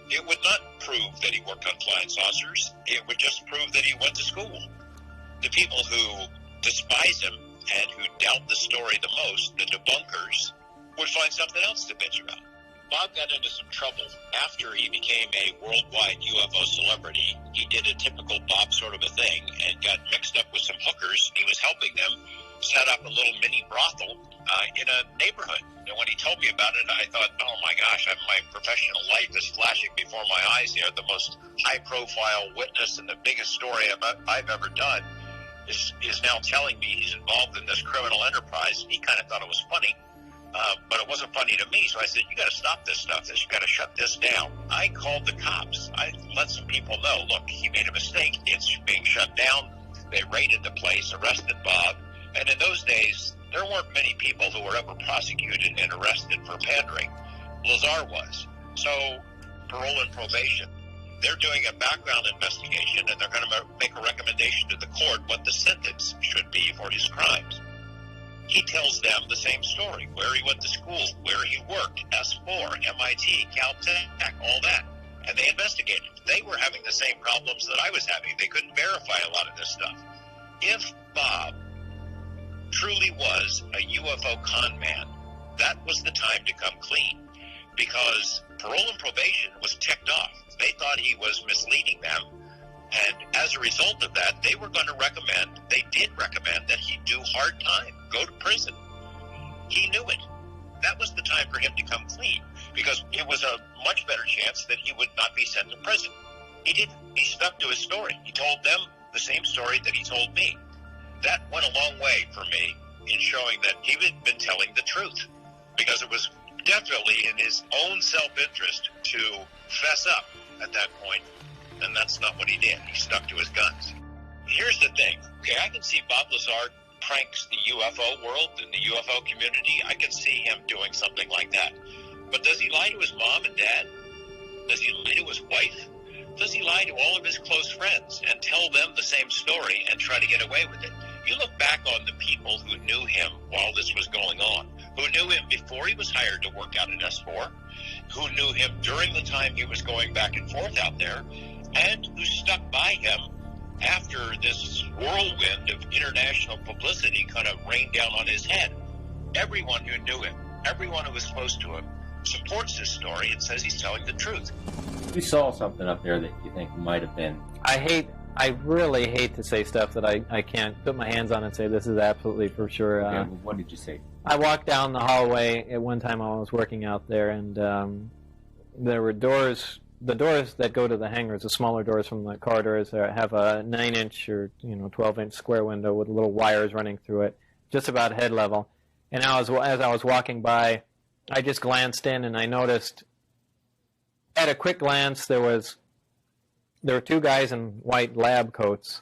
It would not prove that he worked on flying saucers. It would just prove that he went to school. The people who despise him and who doubt the story the most, the debunkers, would find something else to bitch about. Bob got into some trouble after he became a worldwide UFO celebrity. He did a typical Bob sort of a thing and got mixed up with some hookers. He was helping them set up a little mini brothel in a neighborhood. And when he told me about it, I thought, oh my gosh, my professional life is flashing before my eyes here. The most high-profile witness and the biggest story I've ever done is now telling me he's involved in this criminal enterprise. He kind of thought it was funny, but it wasn't funny to me. So I said, you got to stop this stuff. You got to shut this down. I called the cops. I let some people know, look, he made a mistake. It's being shut down. They raided the place, arrested Bob. And in those days, there weren't many people who were ever prosecuted and arrested for pandering. Lazar was. So, parole and probation, they're doing a background investigation, and they're going to make a recommendation to the court what the sentence should be for his crimes. He tells them the same story, where he went to school, where he worked, S4, MIT, Caltech, all that. And they investigated. They were having the same problems that I was having. They couldn't verify a lot of this stuff. If Bob truly was a UFO con man, that was the time to come clean, because parole and probation was ticked off. They thought he was misleading them, and as a result of that, they were going to recommend, they did recommend that he do hard time, go to prison. He knew it. That was the time for him to come clean, because it was a much better chance that he would not be sent to prison. He didn't. He stuck to his story. He told them the same story that he told me. That went a long way for me in showing that he had been telling the truth, because it was definitely in his own self-interest to fess up at that point, and that's not what he did. He stuck to his guns. Here's the thing. Okay, I can see Bob Lazar pranks the UFO world and the UFO community. I can see him doing something like that. But does he lie to his mom and dad? Does he lie to his wife? Does he lie to all of his close friends and tell them the same story and try to get away with it? You look back on the people who knew him while this was going on, who knew him before he was hired to work out at S4, who knew him during the time he was going back and forth out there, and who stuck by him after this whirlwind of international publicity kind of rained down on his head. Everyone who knew him, everyone who was close to him, supports his story and says he's telling the truth. You saw something up there that you think might have been... I really hate to say stuff that I can't put my hands on and say this is absolutely for sure. Okay, what did you say? I walked down the hallway at one time while I was working out there, and there were doors. The doors that go to the hangars, the smaller doors from the corridors, have a 9-inch or 12-inch square window with little wires running through it, just about head level. And as I was walking by, I just glanced in and I noticed, at a quick glance, there were two guys in white lab coats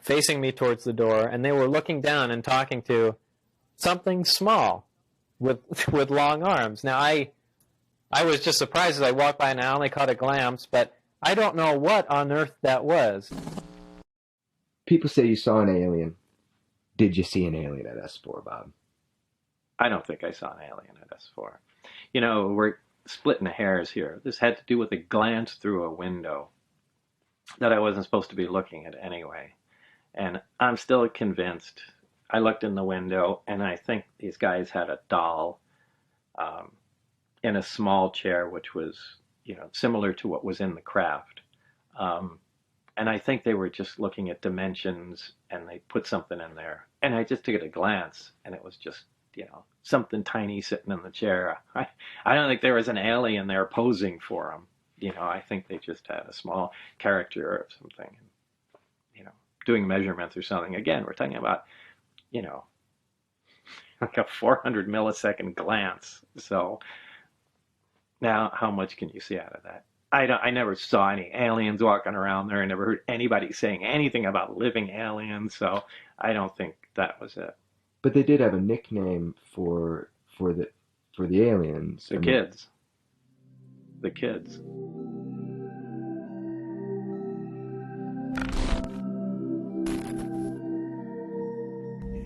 facing me towards the door, and they were looking down and talking to something small with long arms. Now, I was just surprised as I walked by and I only caught a glance, but I don't know what on earth that was. People say you saw an alien. Did you see an alien at S4, Bob? I don't think I saw an alien at S4. We're splitting hairs here. This had to do with a glance through a window that I wasn't supposed to be looking at anyway. And I'm still convinced. I looked in the window, and I think these guys had a doll in a small chair, which was, similar to what was in the craft. And I think they were just looking at dimensions, and they put something in there. And I just took it a glance, and it was just, something tiny sitting in the chair. I don't think there was an alien there posing for them. I think they just had a small character or something, doing measurements or something. Again, we're talking about, like a 400 millisecond glance. So Now, how much can you see out of that? I never saw any aliens walking around there. I never heard anybody saying anything about living aliens, so I don't think that was it. But they did have a nickname for the aliens. The kids. The kids.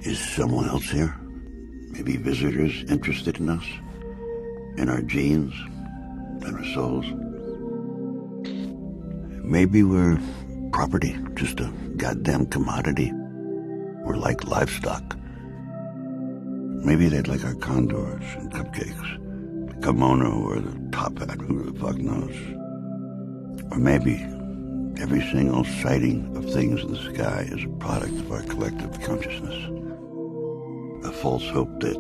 Is someone else here? Maybe visitors interested in us? In our genes? In our souls? Maybe we're property, just a goddamn commodity. We're like livestock. Maybe they'd like our condors and cupcakes, the kimono or the top hat, who the fuck knows. Or maybe every single sighting of things in the sky is a product of our collective consciousness. A false hope that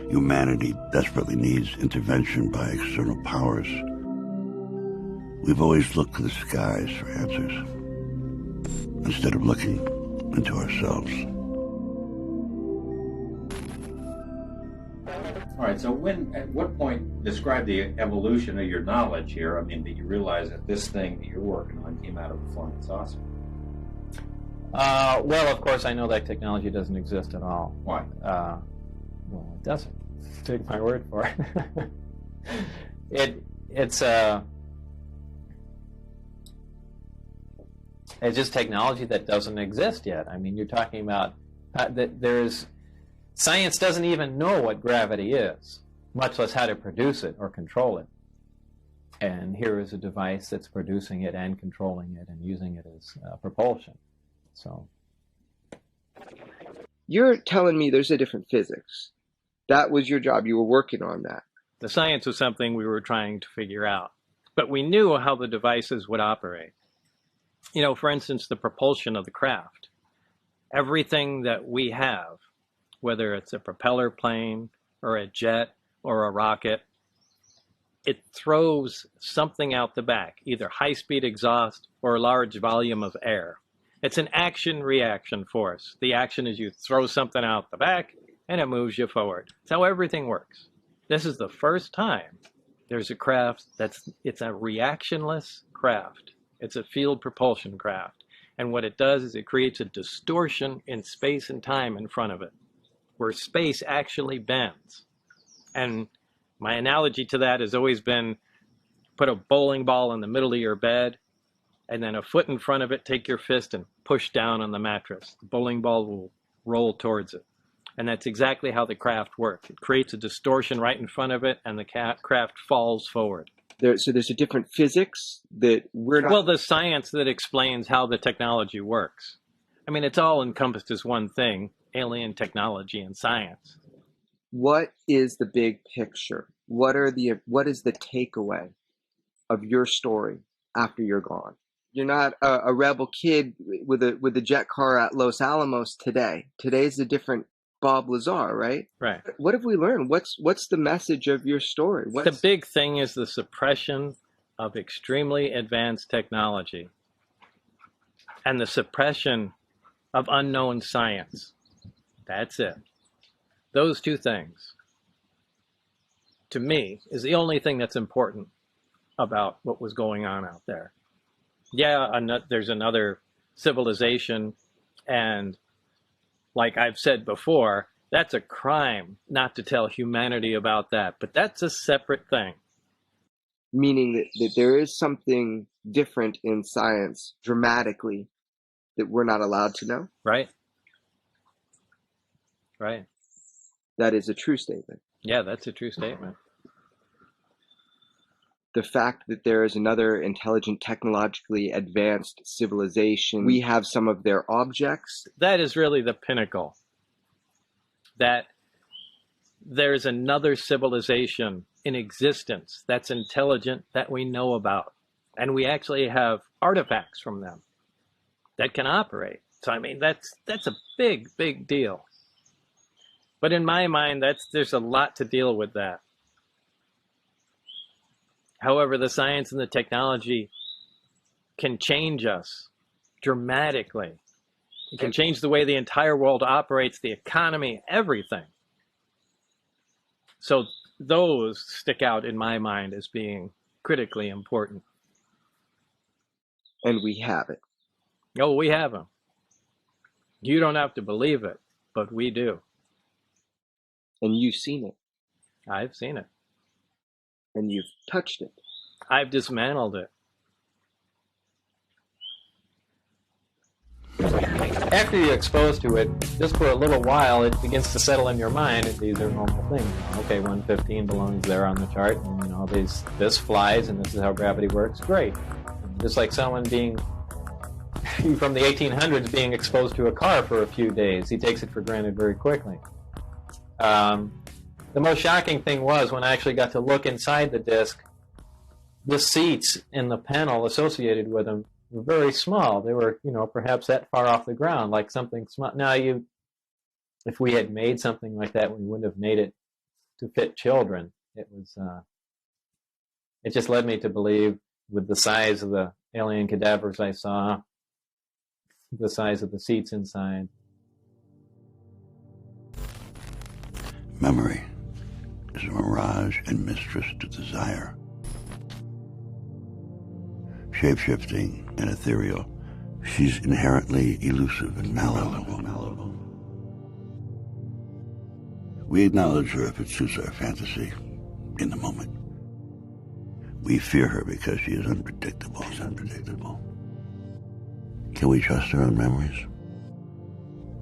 humanity desperately needs intervention by external powers. We've always looked to the skies for answers, instead of looking into ourselves. All right, so at what point, describe the evolution of your knowledge here? I mean, that you realize that this thing that you're working on came out of a flying saucer? Well, of course, I know that technology doesn't exist at all. Why? Well, it doesn't. Take my word for it. It's just technology that doesn't exist yet. I mean, you're talking about that science doesn't even know what gravity is, much less how to produce it or control it. And here is a device that's producing it and controlling it and using it as propulsion. So you're telling me there's a different physics. That was your job. You were working on that. The science was something we were trying to figure out. But we knew how the devices would operate. You know, for instance, the propulsion of the craft. Everything that we have, whether it's a propeller plane or a jet or a rocket, it throws something out the back, either high-speed exhaust or a large volume of air. It's an action-reaction force. The action is you throw something out the back, and it moves you forward. That's how everything works. This is the first time there's a craft it's a reactionless craft. It's a field propulsion craft. And what it does is it creates a distortion in space and time in front of it, where space actually bends. And my analogy to that has always been, put a bowling ball in the middle of your bed, and then a foot in front of it, take your fist and push down on the mattress. The bowling ball will roll towards it. And that's exactly how the craft works. It creates a distortion right in front of it, and the craft falls forward. So there's a different physics that we're not... Well, the science that explains how the technology works. I mean, it's all encompassed as one thing, alien technology and science. What is the big picture? What is the takeaway of your story after you're gone? You're not a rebel kid with a jet car at Los Alamos today. Today's a different Bob Lazar, right? Right. What have we learned? What's the message of your story? The big thing is the suppression of extremely advanced technology and the suppression of unknown science. That's it. Those two things, to me, is the only thing that's important about what was going on out there. Yeah, there's another civilization, and like I've said before, that's a crime not to tell humanity about that, but that's a separate thing. Meaning that there is something different in science dramatically that we're not allowed to know? Right. Right. That is a true statement. Yeah, that's a true statement. The fact that there is another intelligent, technologically advanced civilization, we have some of their objects. That is really the pinnacle. That there's another civilization in existence that's intelligent that we know about. And we actually have artifacts from them that can operate. So, I mean, that's a big, big deal. But in my mind, there's a lot to deal with that. However, the science and the technology can change us dramatically. It can change the way the entire world operates, the economy, everything. So those stick out in my mind as being critically important. And we have it. Oh, we have them. You don't have to believe it, but we do. And you've seen it. I've seen it. And you've touched it. I've dismantled it. After you're exposed to it, just for a little while, it begins to settle in your mind that these are normal things. Okay, 115 belongs there on the chart, and this flies, and this is how gravity works. Great. Just like someone being from the 1800s being exposed to a car for a few days, he takes it for granted very quickly. The most shocking thing was when I actually got to look inside the disc, the seats in the panel associated with them were very small. They were, perhaps that far off the ground, like something small. Now, if we had made something like that, we wouldn't have made it to fit children. It just led me to believe, with the size of the alien cadavers I saw, the size of the seats inside. Memory is a mirage and mistress to desire. Shape-shifting and ethereal, she's inherently elusive and malleable. We acknowledge her if it suits our fantasy in the moment. We fear her because she is unpredictable. Can we trust her on memories?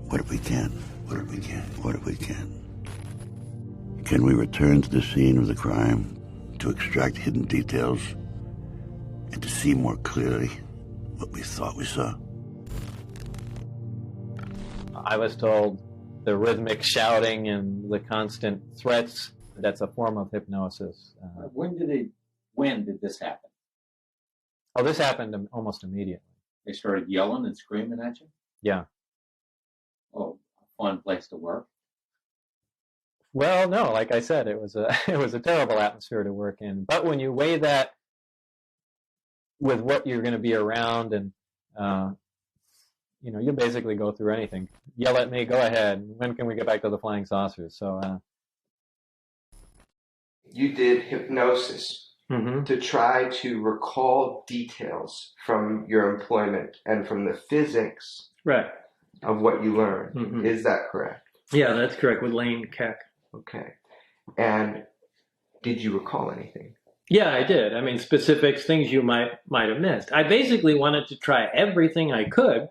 What if we can? What if we can? What if we can? Can we return to the scene of the crime to extract hidden details and to see more clearly what we thought we saw? I was told the rhythmic shouting and the constant threats, that's a form of hypnosis. When did this happen? Oh, this happened almost immediately. They started yelling and screaming at you? Yeah. Oh, a fun place to work. Well, no, like I said, it was a terrible atmosphere to work in. But when you weigh that with what you're going to be around, and you'll basically go through anything. Yell at me, go ahead. When can we get back to the flying saucers? So you did hypnosis to try to recall details from your employment and from the physics of what you learned. Is that correct? Yeah, that's correct, with Lane Keck. Okay. And did you recall anything? Yeah, I did. I mean, specifics, things you might have missed. I basically wanted to try everything I could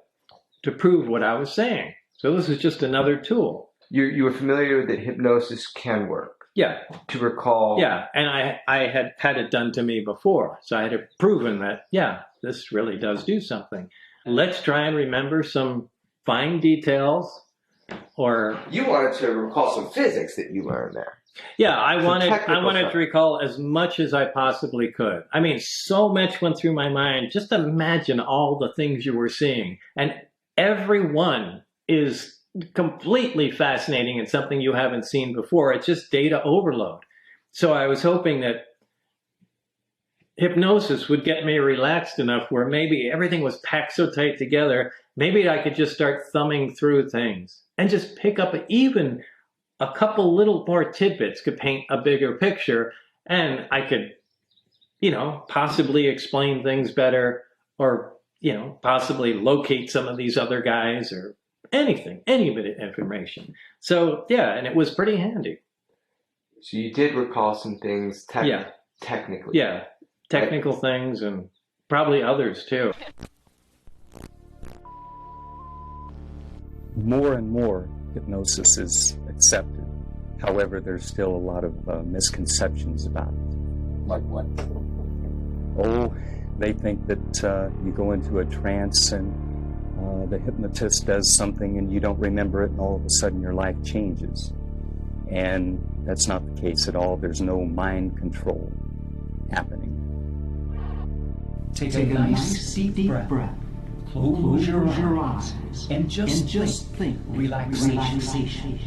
to prove what I was saying. So this is just another tool. You were familiar that hypnosis can work? Yeah. To recall? Yeah, and I had had it done to me before. So I had proven that, yeah, this really does do something. Let's try and remember some fine details. Or you wanted to recall some physics that you learned there. Yeah, I wanted to recall as much as I possibly could. I mean, so much went through my mind. Just imagine all the things you were seeing. And every one is completely fascinating and something you haven't seen before. It's just data overload. So I was hoping that hypnosis would get me relaxed enough where maybe everything was packed so tight together, maybe I could just start thumbing through things and just pick up even a couple little more tidbits could paint a bigger picture, and I could, possibly explain things better, or, possibly locate some of these other guys, or anything, any bit of information. So, yeah, and it was pretty handy. So you did recall some things technically? Yeah, technical things, and probably others, too. More and more hypnosis is accepted. However, there's still a lot of misconceptions about it. Like what? Oh, they think that you go into a trance and the hypnotist does something and you don't remember it, and all of a sudden your life changes. And that's not the case at all. There's no mind control happening. Take a nice deep breath. Close your eyes and just think relaxation.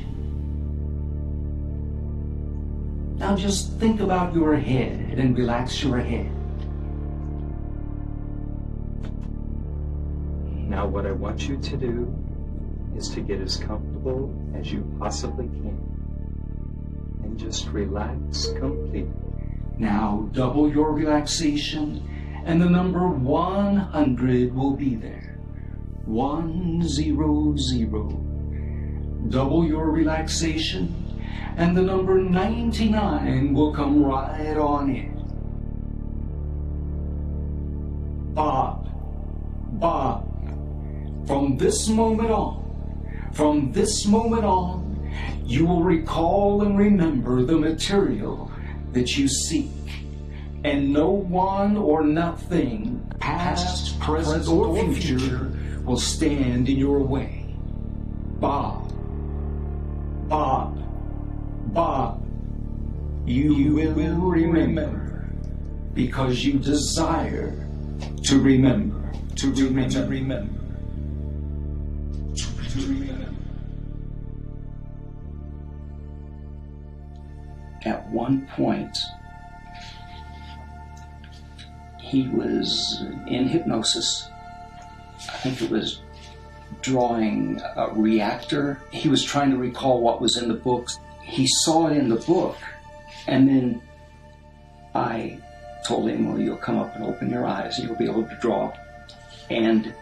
Now just think about your head and relax your head. Now what I want you to do is to get as comfortable as you possibly can and just relax completely. Now double your relaxation, and the number 100 will be there. 100. Double your relaxation, and the number 99 will come right on in. Bob, from this moment on, you will recall and remember the material that you seek, and no one or nothing, past, present, or future, will stand in your way. Bob, you will remember, because you desire to remember. At one point, he was in hypnosis. I think it was drawing a reactor. He was trying to recall what was in the books. He saw it in the book, and then I told him, well, you'll come up and open your eyes and you'll be able to draw. And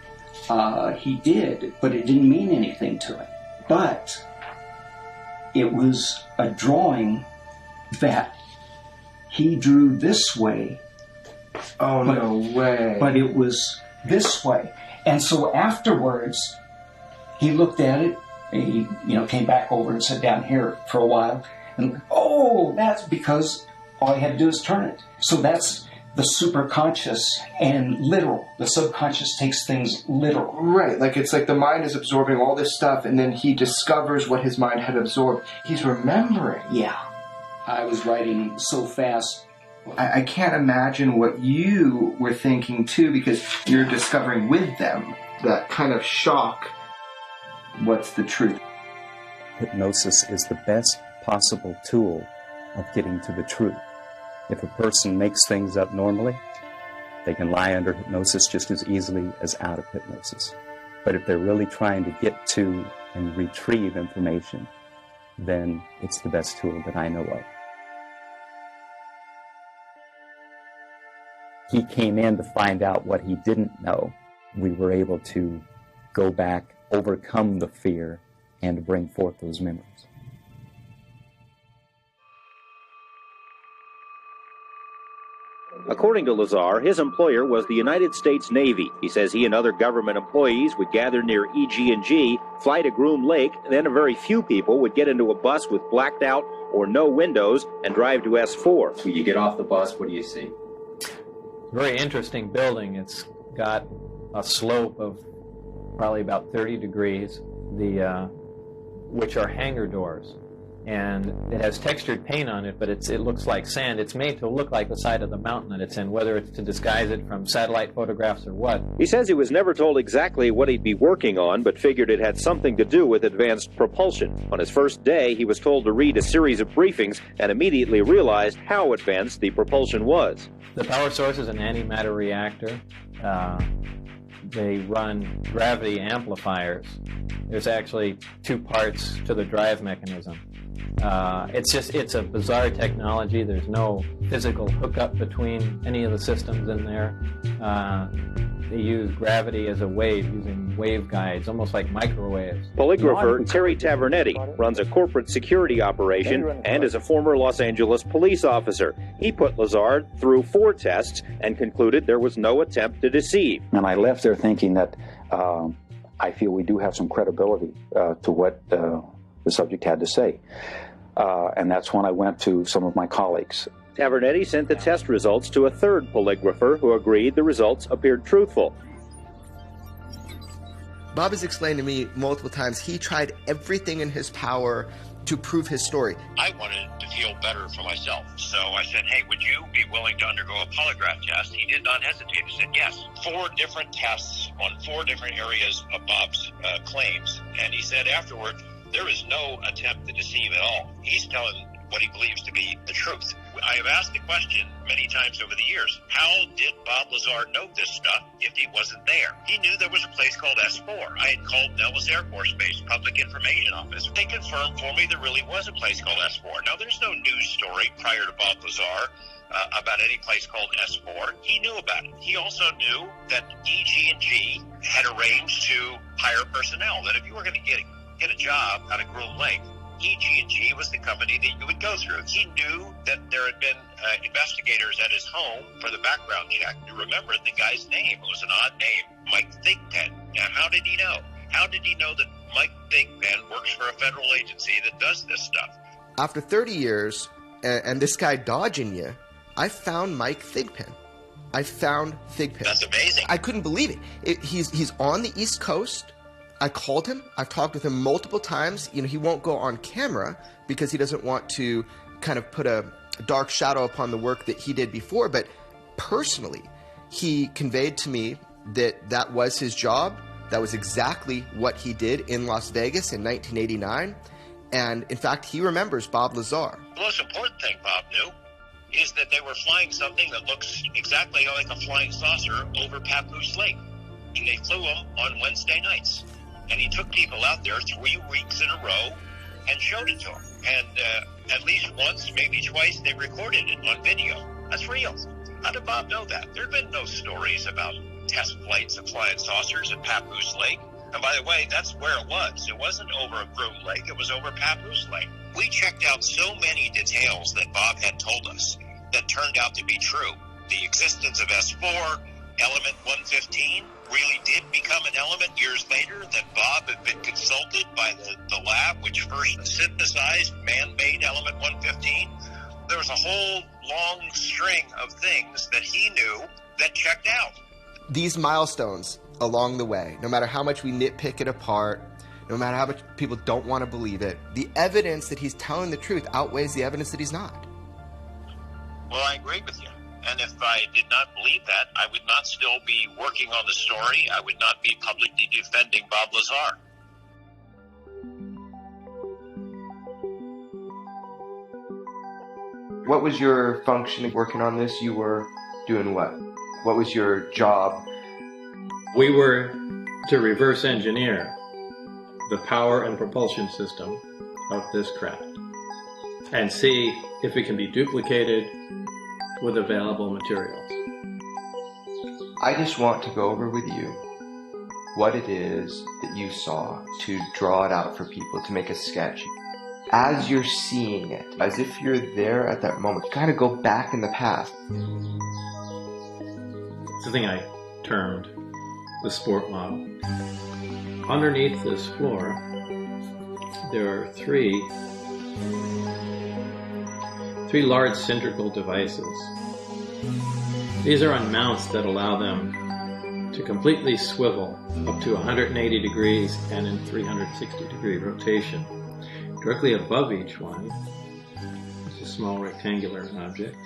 he did, but it didn't mean anything to him. But it was a drawing that he drew this way. Oh, no way. But it was this way. And so afterwards, he looked at it, and he came back over and sat down here for a while. And, oh, that's because all he had to do is turn it. So that's the superconscious and literal. The subconscious takes things literal. Right, like it's like the mind is absorbing all this stuff, and then he discovers what his mind had absorbed. He's remembering. Yeah. I was writing so fast. I can't imagine what you were thinking, too, because you're discovering with them that kind of shock. What's the truth? Hypnosis is the best possible tool of getting to the truth. If a person makes things up normally, they can lie under hypnosis just as easily as out of hypnosis. But if they're really trying to get to and retrieve information, then it's the best tool that I know of. He came in to find out what he didn't know. We were able to go back, overcome the fear, and bring forth those memories. According to Lazar, his employer was the United States Navy. He says he and other government employees would gather near EG&G, fly to Groom Lake, then a very few people would get into a bus with blacked out or no windows and drive to S4. When you get off the bus, what do you see? Very interesting building. It's got a slope of probably about 30 degrees, which are hangar doors. And it has textured paint on it, but it looks like sand. It's made to look like the side of the mountain that it's in, whether it's to disguise it from satellite photographs or what. He says he was never told exactly what he'd be working on, but figured it had something to do with advanced propulsion. On his first day, he was told to read a series of briefings and immediately realized how advanced the propulsion was. The power source is an antimatter reactor. They run gravity amplifiers. There's actually two parts to the drive mechanism. It's a bizarre technology. There's no physical hookup between any of the systems in there. They use gravity as a wave, using waveguides, almost like microwaves. Polygrapher Terry Tavernetti runs a corporate security operation and is a former Los Angeles police officer. He put Lazar through 4 tests and concluded there was no attempt to deceive. And I left there thinking that I feel we do have some credibility to what the subject had to say. And that's when I went to some of my colleagues. Tavernetti sent the test results to a third polygrapher who agreed the results appeared truthful. Bob has explained to me multiple times he tried everything in his power to prove his story. I wanted to feel better for myself, so I said, hey, would you be willing to undergo a polygraph test? He did not hesitate. He said yes. 4 different tests on 4 different areas of Bob's claims, and he said afterward, there is no attempt to deceive at all. He's telling what he believes to be the truth. I have asked the question many times over the years, how did Bob Lazar know this stuff if he wasn't there? He knew there was a place called S4. I had called Nellis Air Force Base Public Information Office. They confirmed for me there really was a place called S4. Now, there's no news story prior to Bob Lazar about any place called S4. He knew about it. He also knew that EG&G had arranged to hire personnel, that if you were going to get a job out of Groom Lake, EG&G was the company that you would go through. He knew that there had been investigators at his home for the background check. You remember the guy's name. It was an odd name, Mike Thigpen. Now, how did he know? How did he know that Mike Thigpen works for a federal agency that does this stuff? After 30 years, and this guy dodging you, I found Mike Thigpen. I found Thigpen. That's amazing. I couldn't believe it. He's on the East Coast. I called him. I've talked with him multiple times. You know, he won't go on camera because he doesn't want to kind of put a dark shadow upon the work that he did before. But personally, he conveyed to me that that was his job. That was exactly what he did in Las Vegas in 1989. And in fact, he remembers Bob Lazar. The most important thing Bob knew is that they were flying something that looks exactly like a flying saucer over Papoose Lake. And they flew them on Wednesday nights. And he took people out there 3 weeks in a row and showed it to them. And at least once, maybe twice, they recorded it on video. That's real. How did Bob know that? There have been no stories about test flights of flying saucers at Papoose Lake. And by the way, that's where it was. It wasn't over Groom Lake. It was over Papoose Lake. We checked out so many details that Bob had told us that turned out to be true. The existence of S4, element 115, really did become an element years later, that Bob had been consulted by the lab which first synthesized man-made element 115. There was a whole long string of things that he knew that checked out. These milestones along the way, no matter how much we nitpick it apart, no matter how much people don't want to believe it, the evidence that he's telling the truth outweighs the evidence that he's not. Well, I agree with you. And if I did not believe that, I would not still be working on the story. I would not be publicly defending Bob Lazar. What was your function of working on this? You were doing what? What was your job? We were to reverse engineer the power and propulsion system of this craft and see if it can be duplicated with available materials. I just want to go over with you what it is that you saw, to draw it out for people, to make a sketch. As you're seeing it, as if you're there at that moment, kind of go back in the past. Something I termed the sport model. Underneath this floor, there are three large cylindrical devices. These are on mounts that allow them to completely swivel up to 180 degrees and in 360 degree rotation. Directly above each one is a small rectangular object.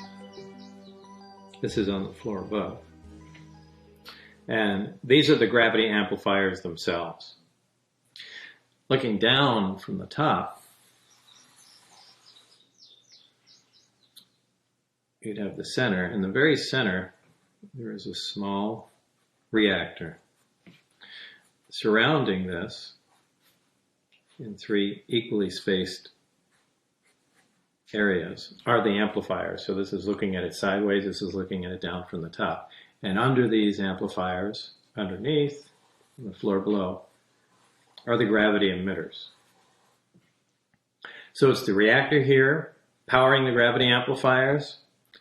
This is on the floor above. And these are the gravity amplifiers themselves. Looking down from the top, you'd have the center. In the very center, there is a small reactor. Surrounding this, in three equally spaced areas, are the amplifiers. So this is looking at it sideways, this is looking at it down from the top. And under these amplifiers, underneath, on the floor below, are the gravity emitters. So it's the reactor here, powering the gravity amplifiers.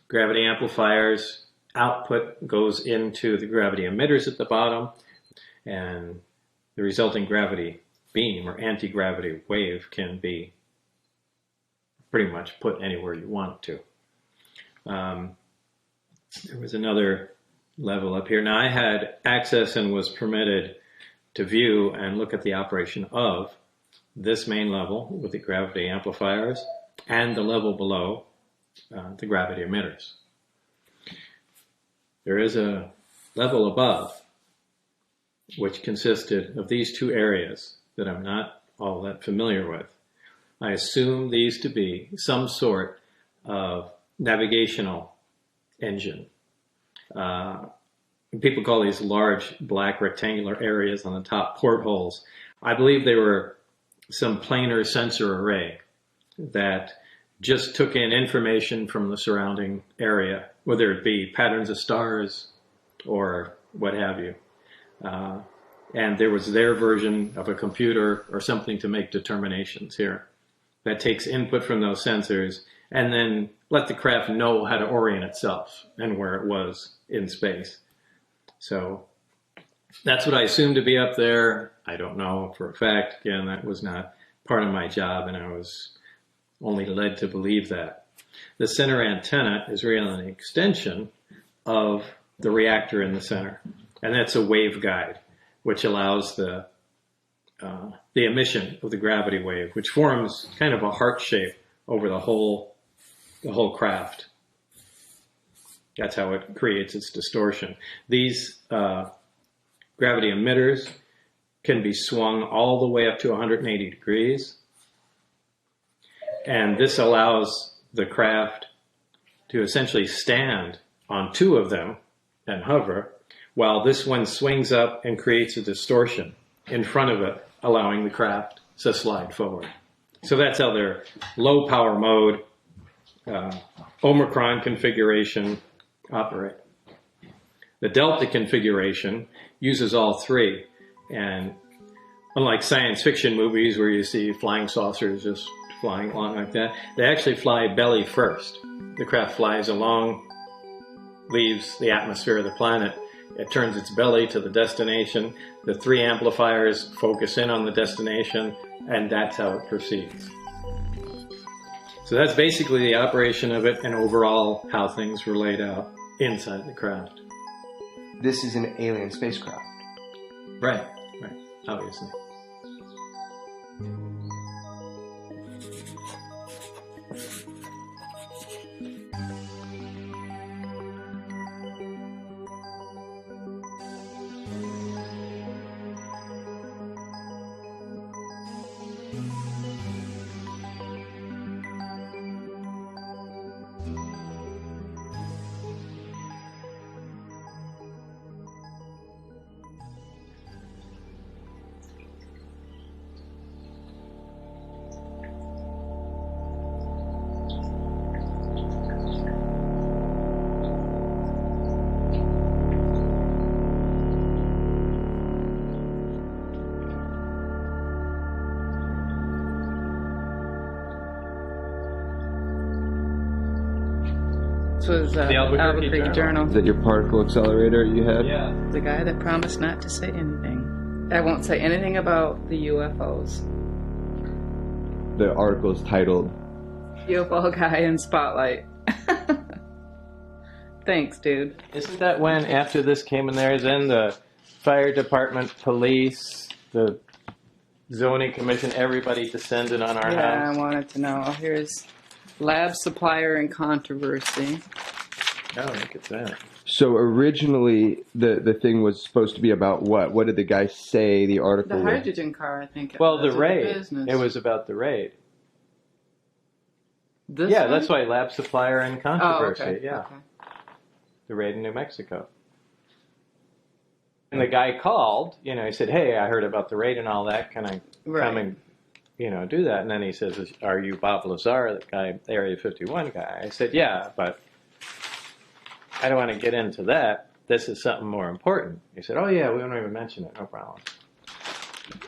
Gravity amplifiers output goes into the gravity emitters at the bottom, and the resulting gravity beam or anti-gravity wave can be pretty much put anywhere you want it to. There was another level up here. Now I had access and was permitted to view and look at the operation of this main level with the gravity amplifiers and the level below, the gravity emitters. There is a level above which consisted of these two areas that I'm not all that familiar with. I assume these to be some sort of navigational engine. People call these large black rectangular areas on the top portholes. I believe they were some planar sensor array that just took in information from the surrounding area, whether it be patterns of stars or what have you. And there was their version of a computer or something to make determinations here that takes input from those sensors and then let the craft know how to orient itself and where it was in space. So that's what I assumed to be up there. I don't know for a fact. Again, that was not part of my job, and I was only led to believe that. The center antenna is really an extension of the reactor in the center, and that's a waveguide, which allows the emission of the gravity wave, which forms kind of a heart shape over the whole craft. That's how it creates its distortion. These gravity emitters can be swung all the way up to 180 degrees. And this allows the craft to essentially stand on two of them and hover, while this one swings up and creates a distortion in front of it, allowing the craft to slide forward. So that's how their low power mode, Omicron configuration operate. The Delta configuration uses all three, and unlike science fiction movies where you see flying saucers just flying along like that, they actually fly belly first. The craft flies along, leaves the atmosphere of the planet, it turns its belly to the destination, the three amplifiers focus in on the destination, and that's how it proceeds. So that's basically the operation of it and overall how things were laid out inside the craft. This is an alien spacecraft. Right, obviously. Was the Albuquerque Journal. Is that your particle accelerator you had? Yeah. The guy that promised not to say anything. I won't say anything about the UFOs. The article is titled UFO Guy in Spotlight. Thanks, dude. Isn't that when, after this came in there, then the fire department, police, the zoning commission, everybody descended on our house? Yeah, I wanted to know. Here's lab supplier and controversy. Oh, look at that. So originally, the thing was supposed to be about what? What did the guy say? The article. The hydrogen car, I think. Well, the raid. It was about the raid. This one? That's why lab supplier and controversy. Oh, okay. Yeah. Okay. The raid in New Mexico. And the guy called. He said, "Hey, I heard about the raid and all that. Can I come and do that?" And then he says, "Are you Bob Lazar, the guy, Area 51 guy?" I said, "Yeah, but I don't want to get into that. This is something more important." He said, "Oh yeah, we won't even mention it. No problem."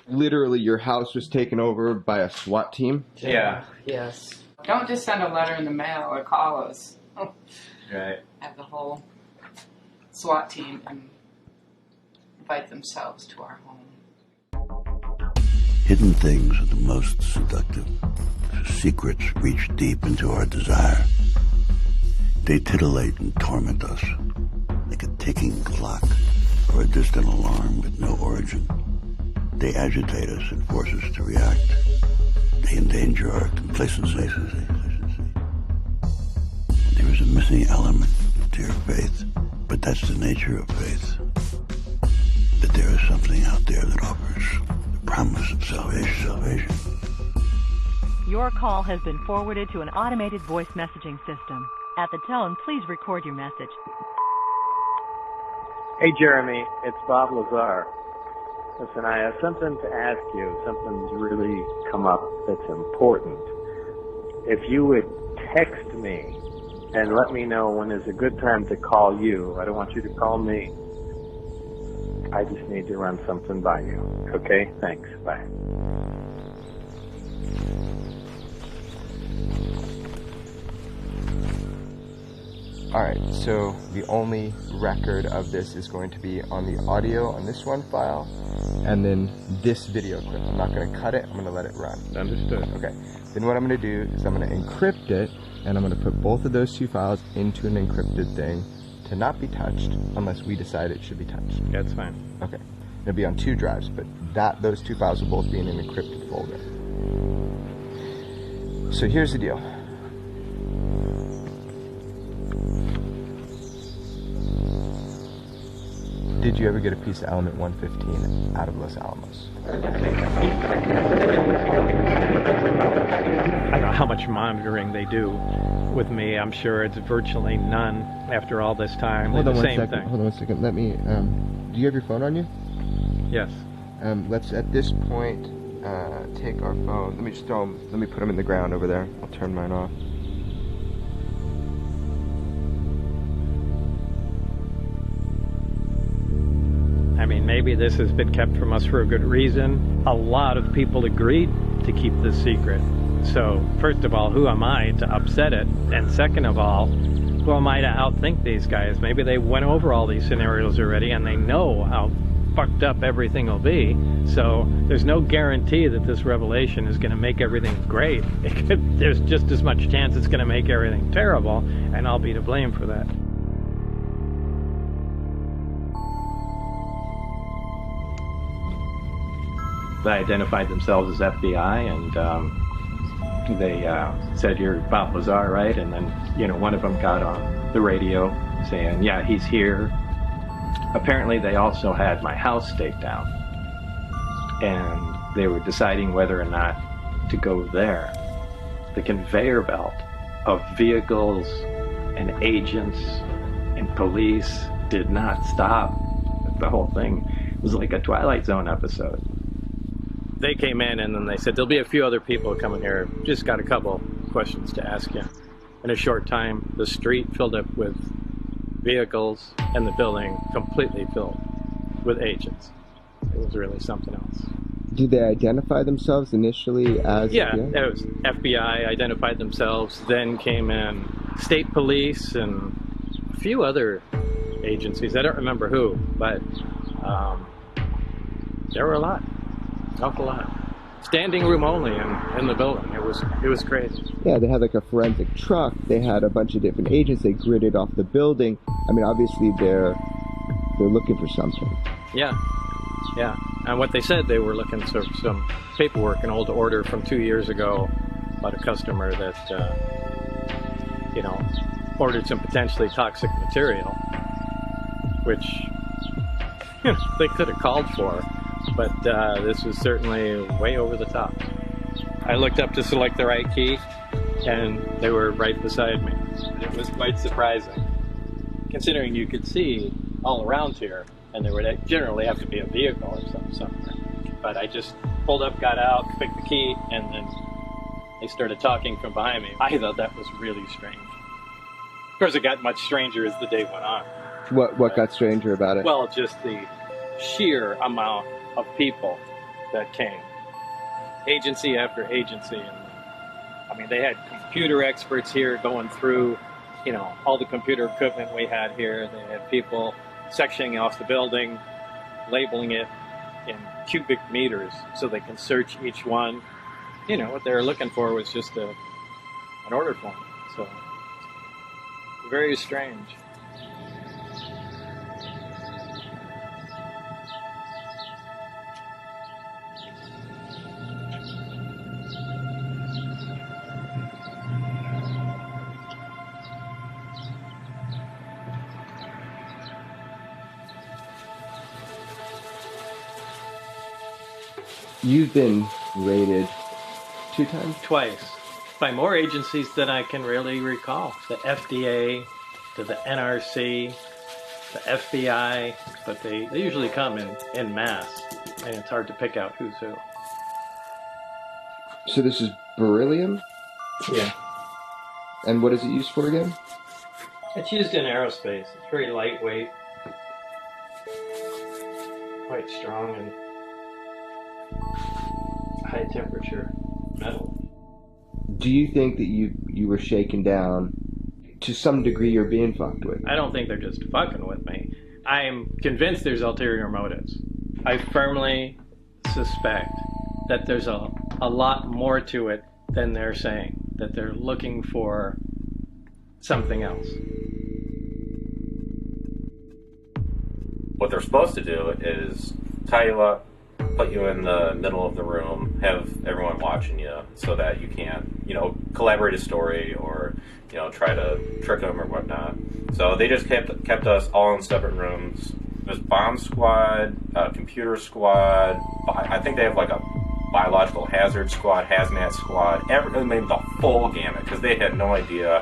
Literally, your house was taken over by a SWAT team? Yeah. Yes. Don't just send a letter in the mail or call us. Right. Have the whole SWAT team and invite themselves to our home. Hidden things are the most seductive. Secrets reach deep into our desire. They titillate and torment us, like a ticking clock or a distant alarm with no origin. They agitate us and force us to react. They endanger our complacency. There is a missing element to your faith, but that's the nature of faith. That there is something out there that offers the promise of salvation. Your call has been forwarded to an automated voice messaging system. At the tone, please record your message. Hey, Jeremy, it's Bob Lazar. Listen, I have something to ask you. Something's really come up that's important. If you would text me and let me know when is a good time to call you. I don't want you to call me. I just need to run something by you. Okay? Thanks. Bye. Alright, so the only record of this is going to be on the audio on this one file, and then this video clip. I'm not going to cut it, I'm going to let it run. Understood. Okay, then what I'm going to do is I'm going to encrypt it, and I'm going to put both of those two files into an encrypted thing to not be touched unless we decide it should be touched. That's fine. Okay, it'll be on 2 drives, but those 2 files will both be in an encrypted folder. So here's the deal. Did you ever get a piece of element 115 out of Los Alamos? I don't know how much monitoring they do with me. I'm sure it's virtually none after all this time. Hold on the one same second. thing. Hold on 1 second. Let me. Do you have your phone on you? Yes. Let's at this point take our phone. Let me just throw them. Let me put them in the ground over there. I'll turn mine off. I mean, maybe this has been kept from us for a good reason. A lot of people agreed to keep this secret. So, first of all, who am I to upset it? And second of all, who am I to outthink these guys? Maybe they went over all these scenarios already and they know how fucked up everything will be. So, there's no guarantee that this revelation is going to make everything great. There's just as much chance it's going to make everything terrible, and I'll be to blame for that. They identified themselves as FBI, and they said, "You're Bob Lazar, right?" And then, one of them got on the radio saying, "Yeah, he's here." Apparently, they also had my house staked out, and they were deciding whether or not to go there. The conveyor belt of vehicles and agents and police did not stop. The whole thing was like a Twilight Zone episode. They came in and then they said, "There'll be a few other people coming here. Just got a couple questions to ask you." In a short time, the street filled up with vehicles and the building completely filled with agents. It was really something else. Did they identify themselves initially as... Yeah, it was FBI, identified themselves, then came in state police and a few other agencies. I don't remember who, but there were a lot. Awful lot. Standing room only in the building. It was crazy. Yeah, they had like a forensic truck. They had a bunch of different agents. They gridded off the building. I mean, obviously they're looking for something. Yeah. And what they said, they were looking for some paperwork, an old order from 2 years ago about a customer that, ordered some potentially toxic material, which they could have called for. But this was certainly way over the top. I looked up to select the right key, and they were right beside me. It was quite surprising, considering you could see all around here, and there would generally have to be a vehicle or something somewhere. But I just pulled up, got out, picked the key, and then they started talking from behind me. I thought that was really strange. Of course, it got much stranger as the day went on. What got stranger about it? Well, just the sheer amount of people that came, agency after agency. And I mean, they had computer experts here going through, all the computer equipment we had here. They had people sectioning off the building, labeling it in cubic meters so they can search each one. What they were looking for was just an order form. So, very strange. You've been raided 2 times? Twice. by more agencies than I can really recall. The FDA, to the NRC, the FBI, but they usually come in mass, and it's hard to pick out who's who. So this is beryllium? Yeah. And what is it used for again? It's used in aerospace. It's very lightweight, quite strong, and high temperature metal. Do you think that you were shaken down? To some degree, you're being fucked with. I don't think they're just fucking with me. I am convinced there's ulterior motives. I firmly suspect that there's a lot more to it than they're saying, that they're looking for something else. What they're supposed to do is tie you up, put you in the middle of the room, have everyone watching you so that you can't, collaborate a story or, try to trick them or whatnot. So they just kept us all in separate rooms. There's bomb squad, computer squad, I think they have like a biological hazard squad, hazmat squad, maybe the full gamut, because they had no idea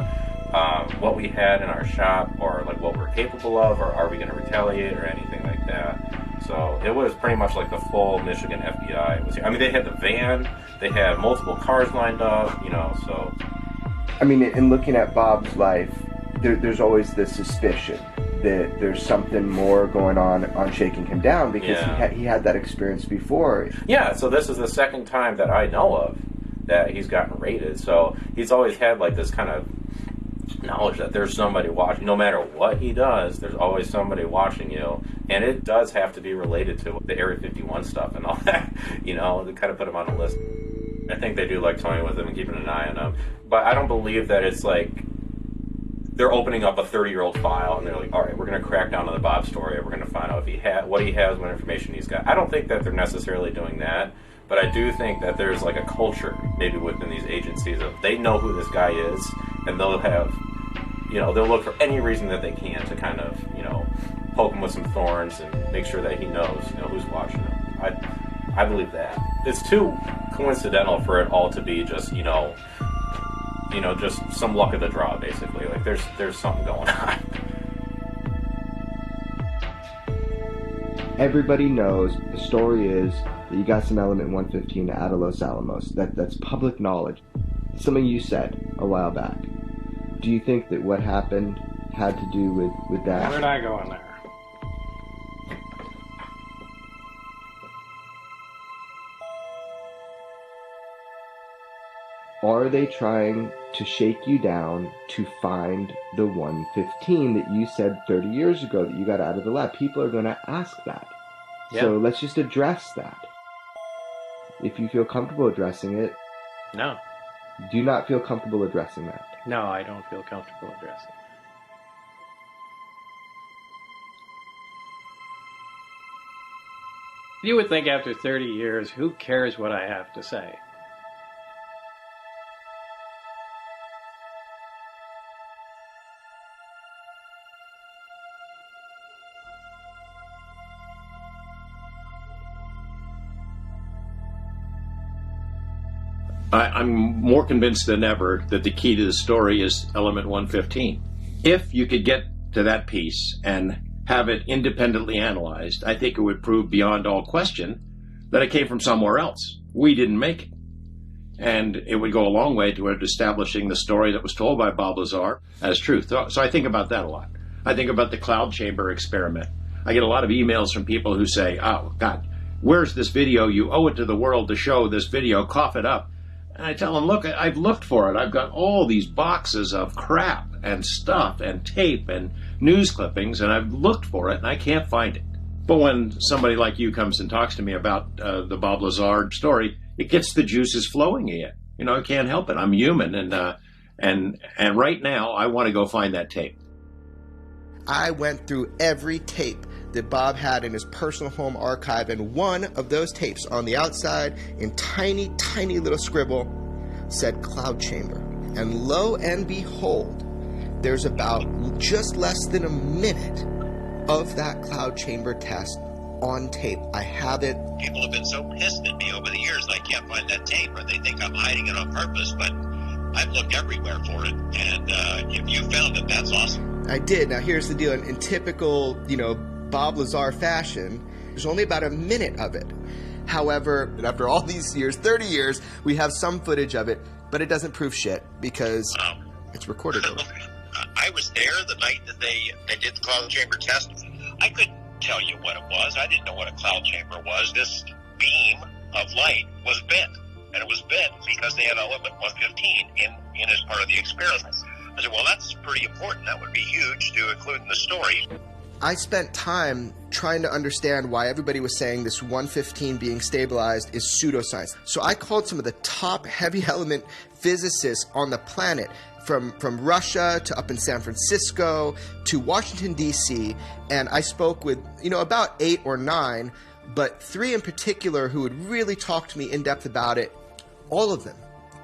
what we had in our shop or like what we're capable of, or are we going to retaliate or anything like that. So it was pretty much like the full Michigan FBI was here. I mean, they had the van, they had multiple cars lined up, so. I mean, in looking at Bob's life, there's always this suspicion that there's something more going on shaking him down, because he had that experience before. Yeah, so this is the second time that I know of that he's gotten raided. So he's always had like this kind of knowledge that there's somebody watching. No matter what he does, there's always somebody watching you. And it does have to be related to the Area 51 stuff and all that. They kind of put him on the list. I think they do like toying with him and keeping an eye on him. But I don't believe that it's like they're opening up a 30-year-old file and they're like, all right, we're going to crack down on the Bob story. We're going to find out if what he has, what information he's got. I don't think that they're necessarily doing that. But I do think that there's like a culture maybe within these agencies of they know who this guy is, and they'll have, they'll look for any reason that they can to kind of, poke him with some thorns and make sure that he knows, who's watching him. I believe that. It's too coincidental for it all to be just, just some luck of the draw, basically. Like there's something going on. Everybody knows the story is that you got some element 115 out of Los Alamos. That's public knowledge. Something you said a while back. Do you think that what happened had to do with that? We're not going there. Are they trying to shake you down to find the 115 that you said 30 years ago that you got out of the lab? People are going to ask that. Yeah. So let's just address that. If you feel comfortable addressing it. No. Do you not feel comfortable addressing that? No, I don't feel comfortable addressing it. You would think after 30 years, who cares what I have to say? I'm more convinced than ever that the key to the story is element 115. If you could get to that piece and have it independently analyzed, I think it would prove beyond all question that it came from somewhere else. We didn't make it. And it would go a long way toward establishing the story that was told by Bob Lazar as truth. So I think about that a lot. I think about the cloud chamber experiment. I get a lot of emails from people who say, oh, God, where's this video? You owe it to the world to show this video. Cough it up. And I tell them, look, I've looked for it. I've got all these boxes of crap and stuff and tape and news clippings, and I've looked for it, and I can't find it. But when somebody like you comes and talks to me about the Bob Lazar story, it gets the juices flowing again. I can't help it. I'm human, and right now I want to go find that tape. I went through every tape that Bob had in his personal home archive, and one of those tapes on the outside in tiny, tiny little scribble said cloud chamber. And lo and behold, there's about just less than a minute of that cloud chamber test on tape. I have it. People have been so pissed at me over the years that I can't find that tape, or they think I'm hiding it on purpose, but I've looked everywhere for it, and if you found it, that's awesome. I did. Now here's the deal. In typical, Bob Lazar fashion, there's only about a minute of it. However, after all these years, 30 years, we have some footage of it, but it doesn't prove shit because it's recorded. I was there the night that they did the cloud chamber test. I couldn't tell you what it was. I didn't know what a cloud chamber was. This beam of light was bent, and it was bent because they had element 115 in as part of the experiment. I said, well, that's pretty important. That would be huge to include in the story. I spent time trying to understand why everybody was saying this 115 being stabilized is pseudoscience. So I called some of the top heavy element physicists on the planet, from Russia to up in San Francisco to Washington, D.C., and I spoke with, about 8 or 9, but 3 in particular who would really talk to me in depth about it. All of them,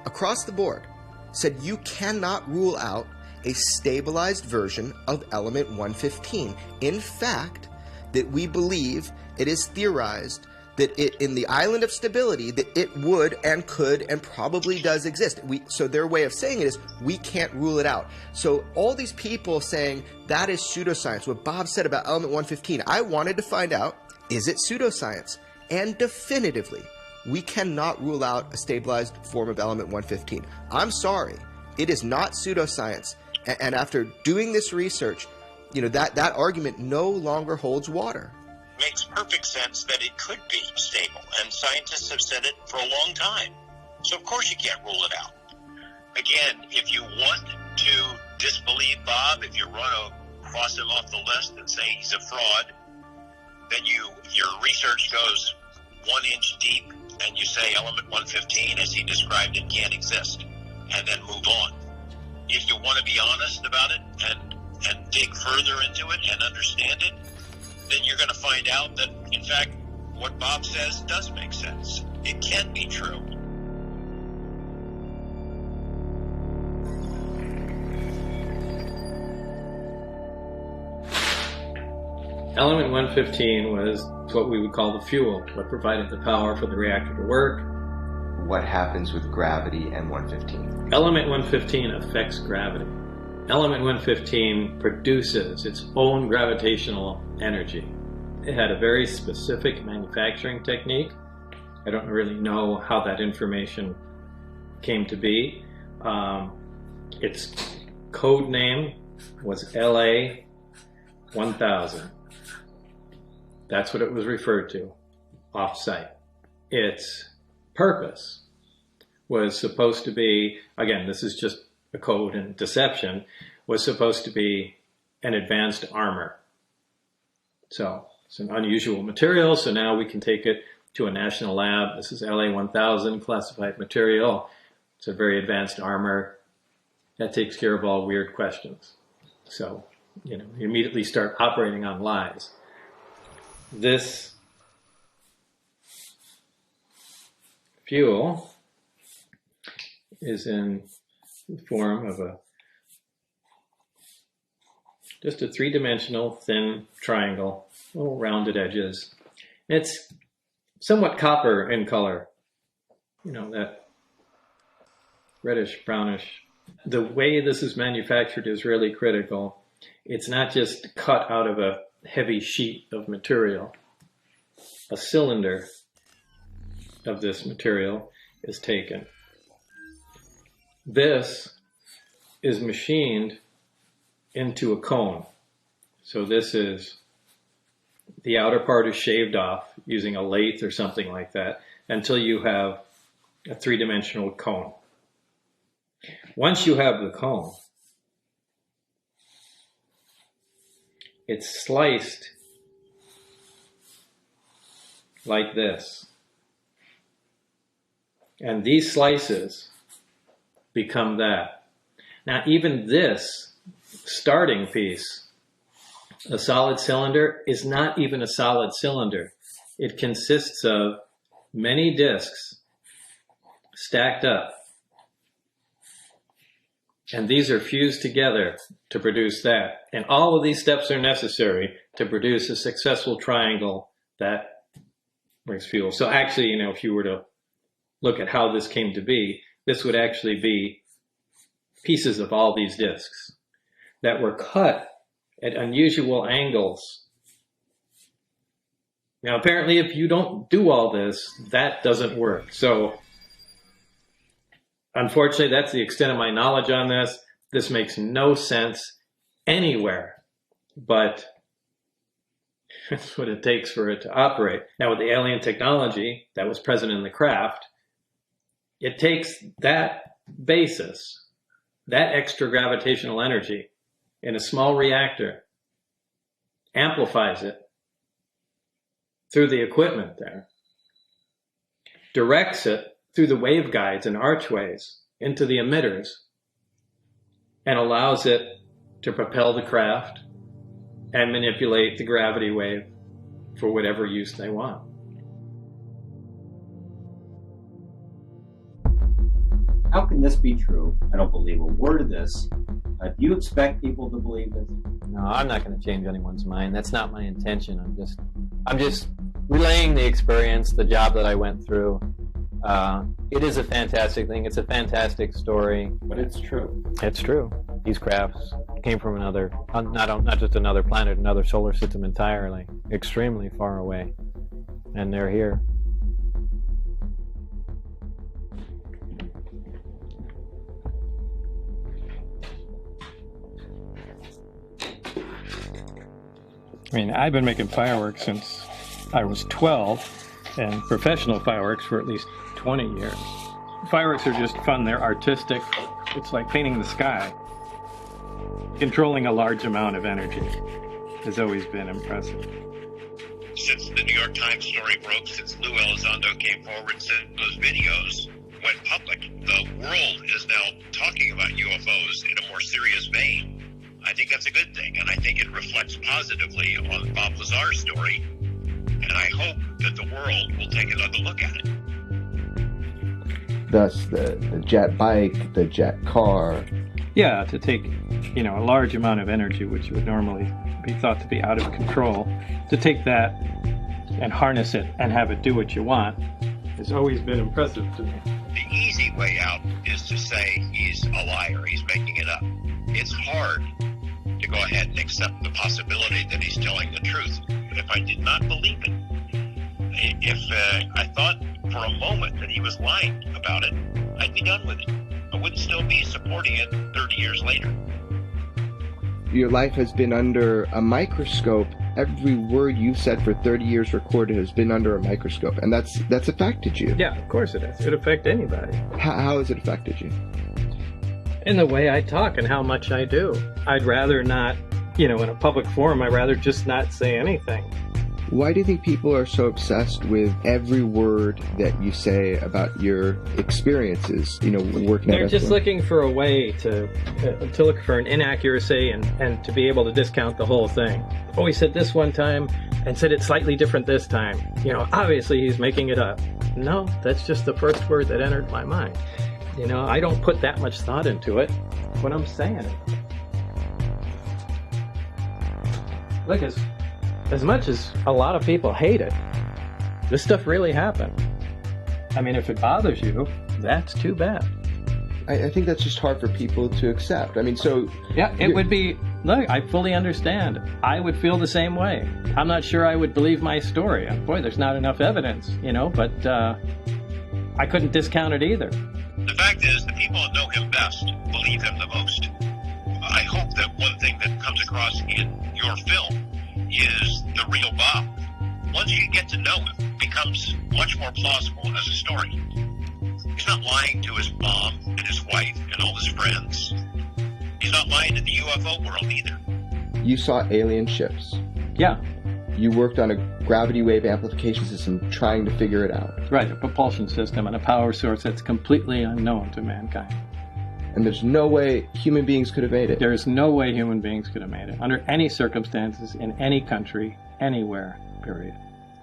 across the board, said you cannot rule out a stabilized version of element 115. In fact, that we believe it is theorized that it, in the island of stability, that it would and could and probably does exist. So their way of saying it is, we can't rule it out. So all these people saying that is pseudoscience, what Bob said about element 115, I wanted to find out, is it pseudoscience? And definitively, we cannot rule out a stabilized form of element 115. I'm sorry, it is not pseudoscience. And after doing this research, that argument no longer holds water. Makes perfect sense that it could be stable, and scientists have said it for a long time. So of course you can't rule it out. Again, if you want to disbelieve Bob, if you cross him off the list and say he's a fraud, then your research goes 1 inch deep and you say element 115 as he described it can't exist, and then move on. If you want to be honest about it and dig further into it and understand it, then you're going to find out that, in fact, what Bob says does make sense. It can be true. Element 115 was what we would call the fuel, what provided the power for the reactor to work. What happens with gravity and 115? Element 115 affects gravity. Element 115 produces its own gravitational energy. It had a very specific manufacturing technique. I don't really know how that information came to be. Its code name was LA 1000. That's what it was referred to off-site. Its purpose was supposed to be, again, this is just a code and deception, was supposed to be an advanced armor. So it's an unusual material, so now we can take it to a national lab. This is LA 1000 classified material. It's a very advanced armor. That takes care of all weird questions. So, you immediately start operating on lies. This fuel is in the form of just a 3-dimensional thin triangle, little rounded edges. It's somewhat copper in color, that reddish brownish. The way this is manufactured is really critical. It's not just cut out of a heavy sheet of material. A cylinder of this material is taken. This is machined into a cone. So this is, the outer part is shaved off using a lathe or something like that until you have a 3-dimensional cone. Once you have the cone, it's sliced like this. And these slices become that. Now, even this starting piece, a solid cylinder, is not even a solid cylinder. It consists of many discs stacked up. And these are fused together to produce that. And all of these steps are necessary to produce a successful triangle that brings fuel. So actually, if you were to look at how this came to be, this would actually be pieces of all these discs that were cut at unusual angles. Now, apparently, if you don't do all this, that doesn't work. So, unfortunately, that's the extent of my knowledge on this. This makes no sense anywhere, but that's what it takes for it to operate. Now, with the alien technology that was present in the craft, it takes that basis, that extra gravitational energy in a small reactor, amplifies it through the equipment there, directs it through the waveguides and archways into the emitters, and allows it to propel the craft and manipulate the gravity wave for whatever use they want. How can this be true? I don't believe a word of this. Do you expect people to believe this? No, I'm not going to change anyone's mind. That's not my intention. I'm just relaying the experience, the job that I went through. It is a fantastic thing. It's a fantastic story. But it's true. It's true. These crafts came from another, not just another planet, another solar system entirely, extremely far away. And they're here. I mean, I've been making fireworks since I was 12, and professional fireworks for at least 20 years. Fireworks are just fun. They're artistic. It's like painting the sky. Controlling a large amount of energy has always been impressive. Since the New York Times story broke, since Lou Elizondo came forward and said those videos went public, the world is now talking about UFOs in a more serious vein. I think that's a good thing, and I think it reflects positively on Bob Lazar's story, and I hope that the world will take another look at it. Thus, the jet bike, the jet car. Yeah, to take, a large amount of energy, which would normally be thought to be out of control, to take that and harness it and have it do what you want has always been impressive to me. The easy way out is to say he's a liar, he's making it up. It's hard to go ahead and accept the possibility that he's telling the truth. But if I did not believe it, if I thought for a moment that he was lying about it, I'd be done with it. I wouldn't still be supporting it 30 years later. Your life has been under a microscope. Every word you've said for 30 years recorded has been under a microscope, and that's affected you. Yeah, of course it has. It affects anybody. How has it affected you? In the way I talk and how much I do. I'd rather not, in a public forum, I'd rather just not say anything. Why do you think people are so obsessed with every word that you say about your experiences, working They're at just SUSCRIBETE? looking for a way to look for an inaccuracy and to be able to discount the whole thing. Oh, he said this one time and said it slightly different this time. Obviously he's making it up. No, that's just the first word that entered my mind. I don't put that much thought into it when I'm saying it. Look, as much as a lot of people hate it, this stuff really happened. I mean, if it bothers you, that's too bad. I think that's just hard for people to accept. I mean, so... Yeah, it would be... Look, I fully understand. I would feel the same way. I'm not sure I would believe my story. Boy, there's not enough evidence, but I couldn't discount it either. The fact is, the people that know him best believe him the most. I hope that one thing that comes across in your film is the real Bob. Once you get to know him, it becomes much more plausible as a story. He's not lying to his mom and his wife and all his friends. He's not lying to the UFO world either. You saw alien ships. Yeah. You worked on a gravity wave amplification system trying to figure it out. Right, a propulsion system and a power source that's completely unknown to mankind. And there's no way human beings could have made it. There is no way human beings could have made it, under any circumstances, in any country, anywhere, period.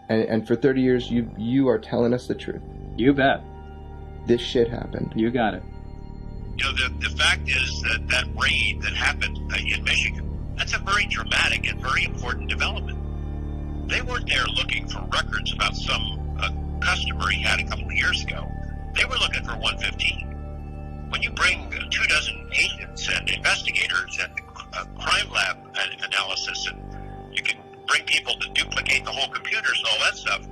And for 30 years, you are telling us the truth. You bet. This shit happened. You got it. The fact is that raid that happened in Michigan, that's a very dramatic and very important development. They weren't there looking for records about some customer he had a couple of years ago. They were looking for 115. when you bring 24 agents and investigators and crime lab analysis, and you can bring people to duplicate the whole computers and all that stuff,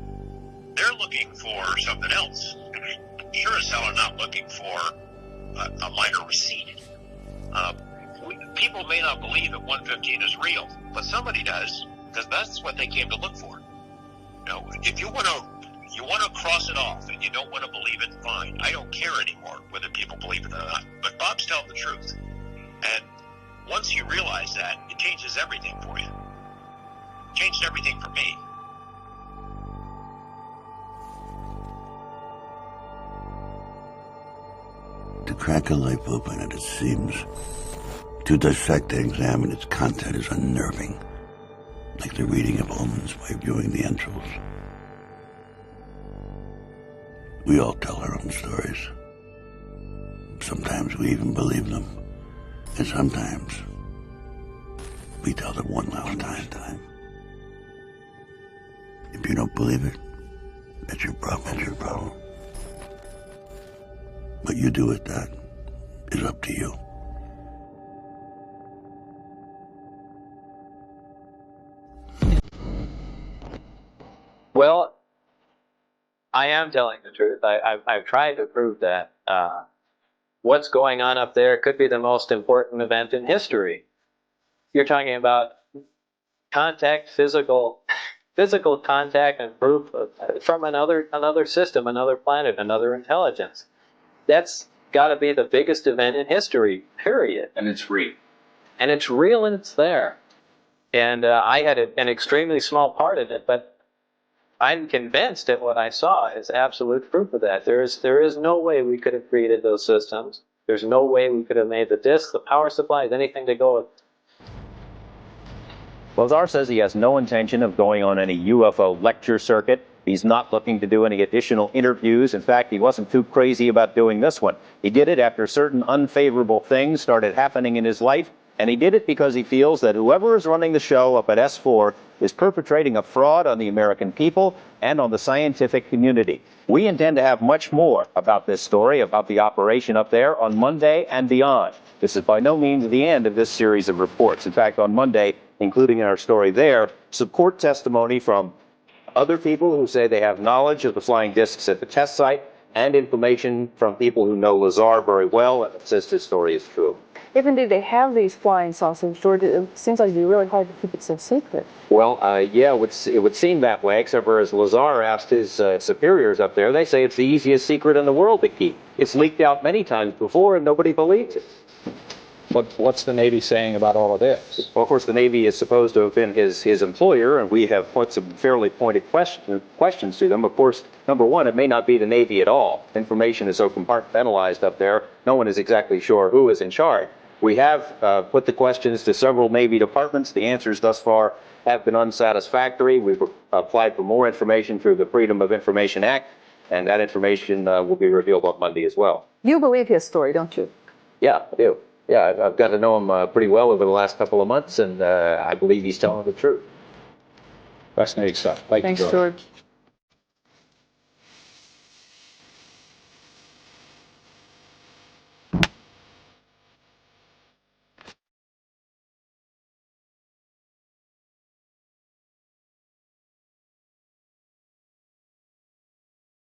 they're looking for something else. Sure as hell are not looking for a minor receipt. People may not believe that 115 is real, but somebody does, because that's what they came to look for. You know, if you want to cross it off and you don't want to believe it, fine. I don't care anymore whether people believe it or not. But Bob's telling the truth. And once you realize that, it changes everything for you. It changed everything for me. To crack a life open at its seams, to dissect and examine its content is unnerving, like the reading of omens by viewing the entrails. We all tell our own stories. Sometimes we even believe them, and sometimes we tell them one last time. If you don't believe it, that's your problem. That's your problem. What you do with that is up to you. Well, I am telling the truth. I've tried to prove that. What's going on up there could be the most important event in history. You're talking about contact, physical contact and proof from another system, another planet, another intelligence. That's got to be the biggest event in history, period. And it's real. And it's real and it's there. And I had an extremely small part in it, but I'm convinced that what I saw is absolute proof of that. There is no way we could have created those systems. There's no way we could have made the discs, the power supplies, anything to go with. Lazar says he has no intention of going on any UFO lecture circuit. He's not looking to do any additional interviews. In fact, he wasn't too crazy about doing this one. He did it after certain unfavorable things started happening in his life, and he did it because he feels that whoever is running the show up at S4 is perpetrating a fraud on the American people and on the scientific community. We intend to have much more about this story, about the operation up there, on Monday and beyond. This is by no means the end of this series of reports. In fact, on Monday, including in our story there, support testimony from other people who say they have knowledge of the flying discs at the test site, and information from people who know Lazar very well and says this story is true. If indeed they have these flying saucers, George, it seems like it'd be really hard to keep it so secret. Well, yeah, it would seem that way, except for as Lazar asked his superiors up there, they say it's the easiest secret in the world to keep. It's leaked out many times before and nobody believes it. What's the Navy saying about all of this? Well, of course, the Navy is supposed to have been his employer, and we have put some fairly pointed questions to them. Of course, number one, it may not be the Navy at all. Information is so compartmentalized up there, no one is exactly sure who is in charge. We have put the questions to several Navy departments. The answers thus far have been unsatisfactory. We've applied for more information through the Freedom of Information Act, and that information will be revealed on Monday as well. You believe his story, don't you? Yeah, I do. Yeah, I've got to know him pretty well over the last couple of months, and I believe he's telling the truth. Fascinating stuff. Thanks, George.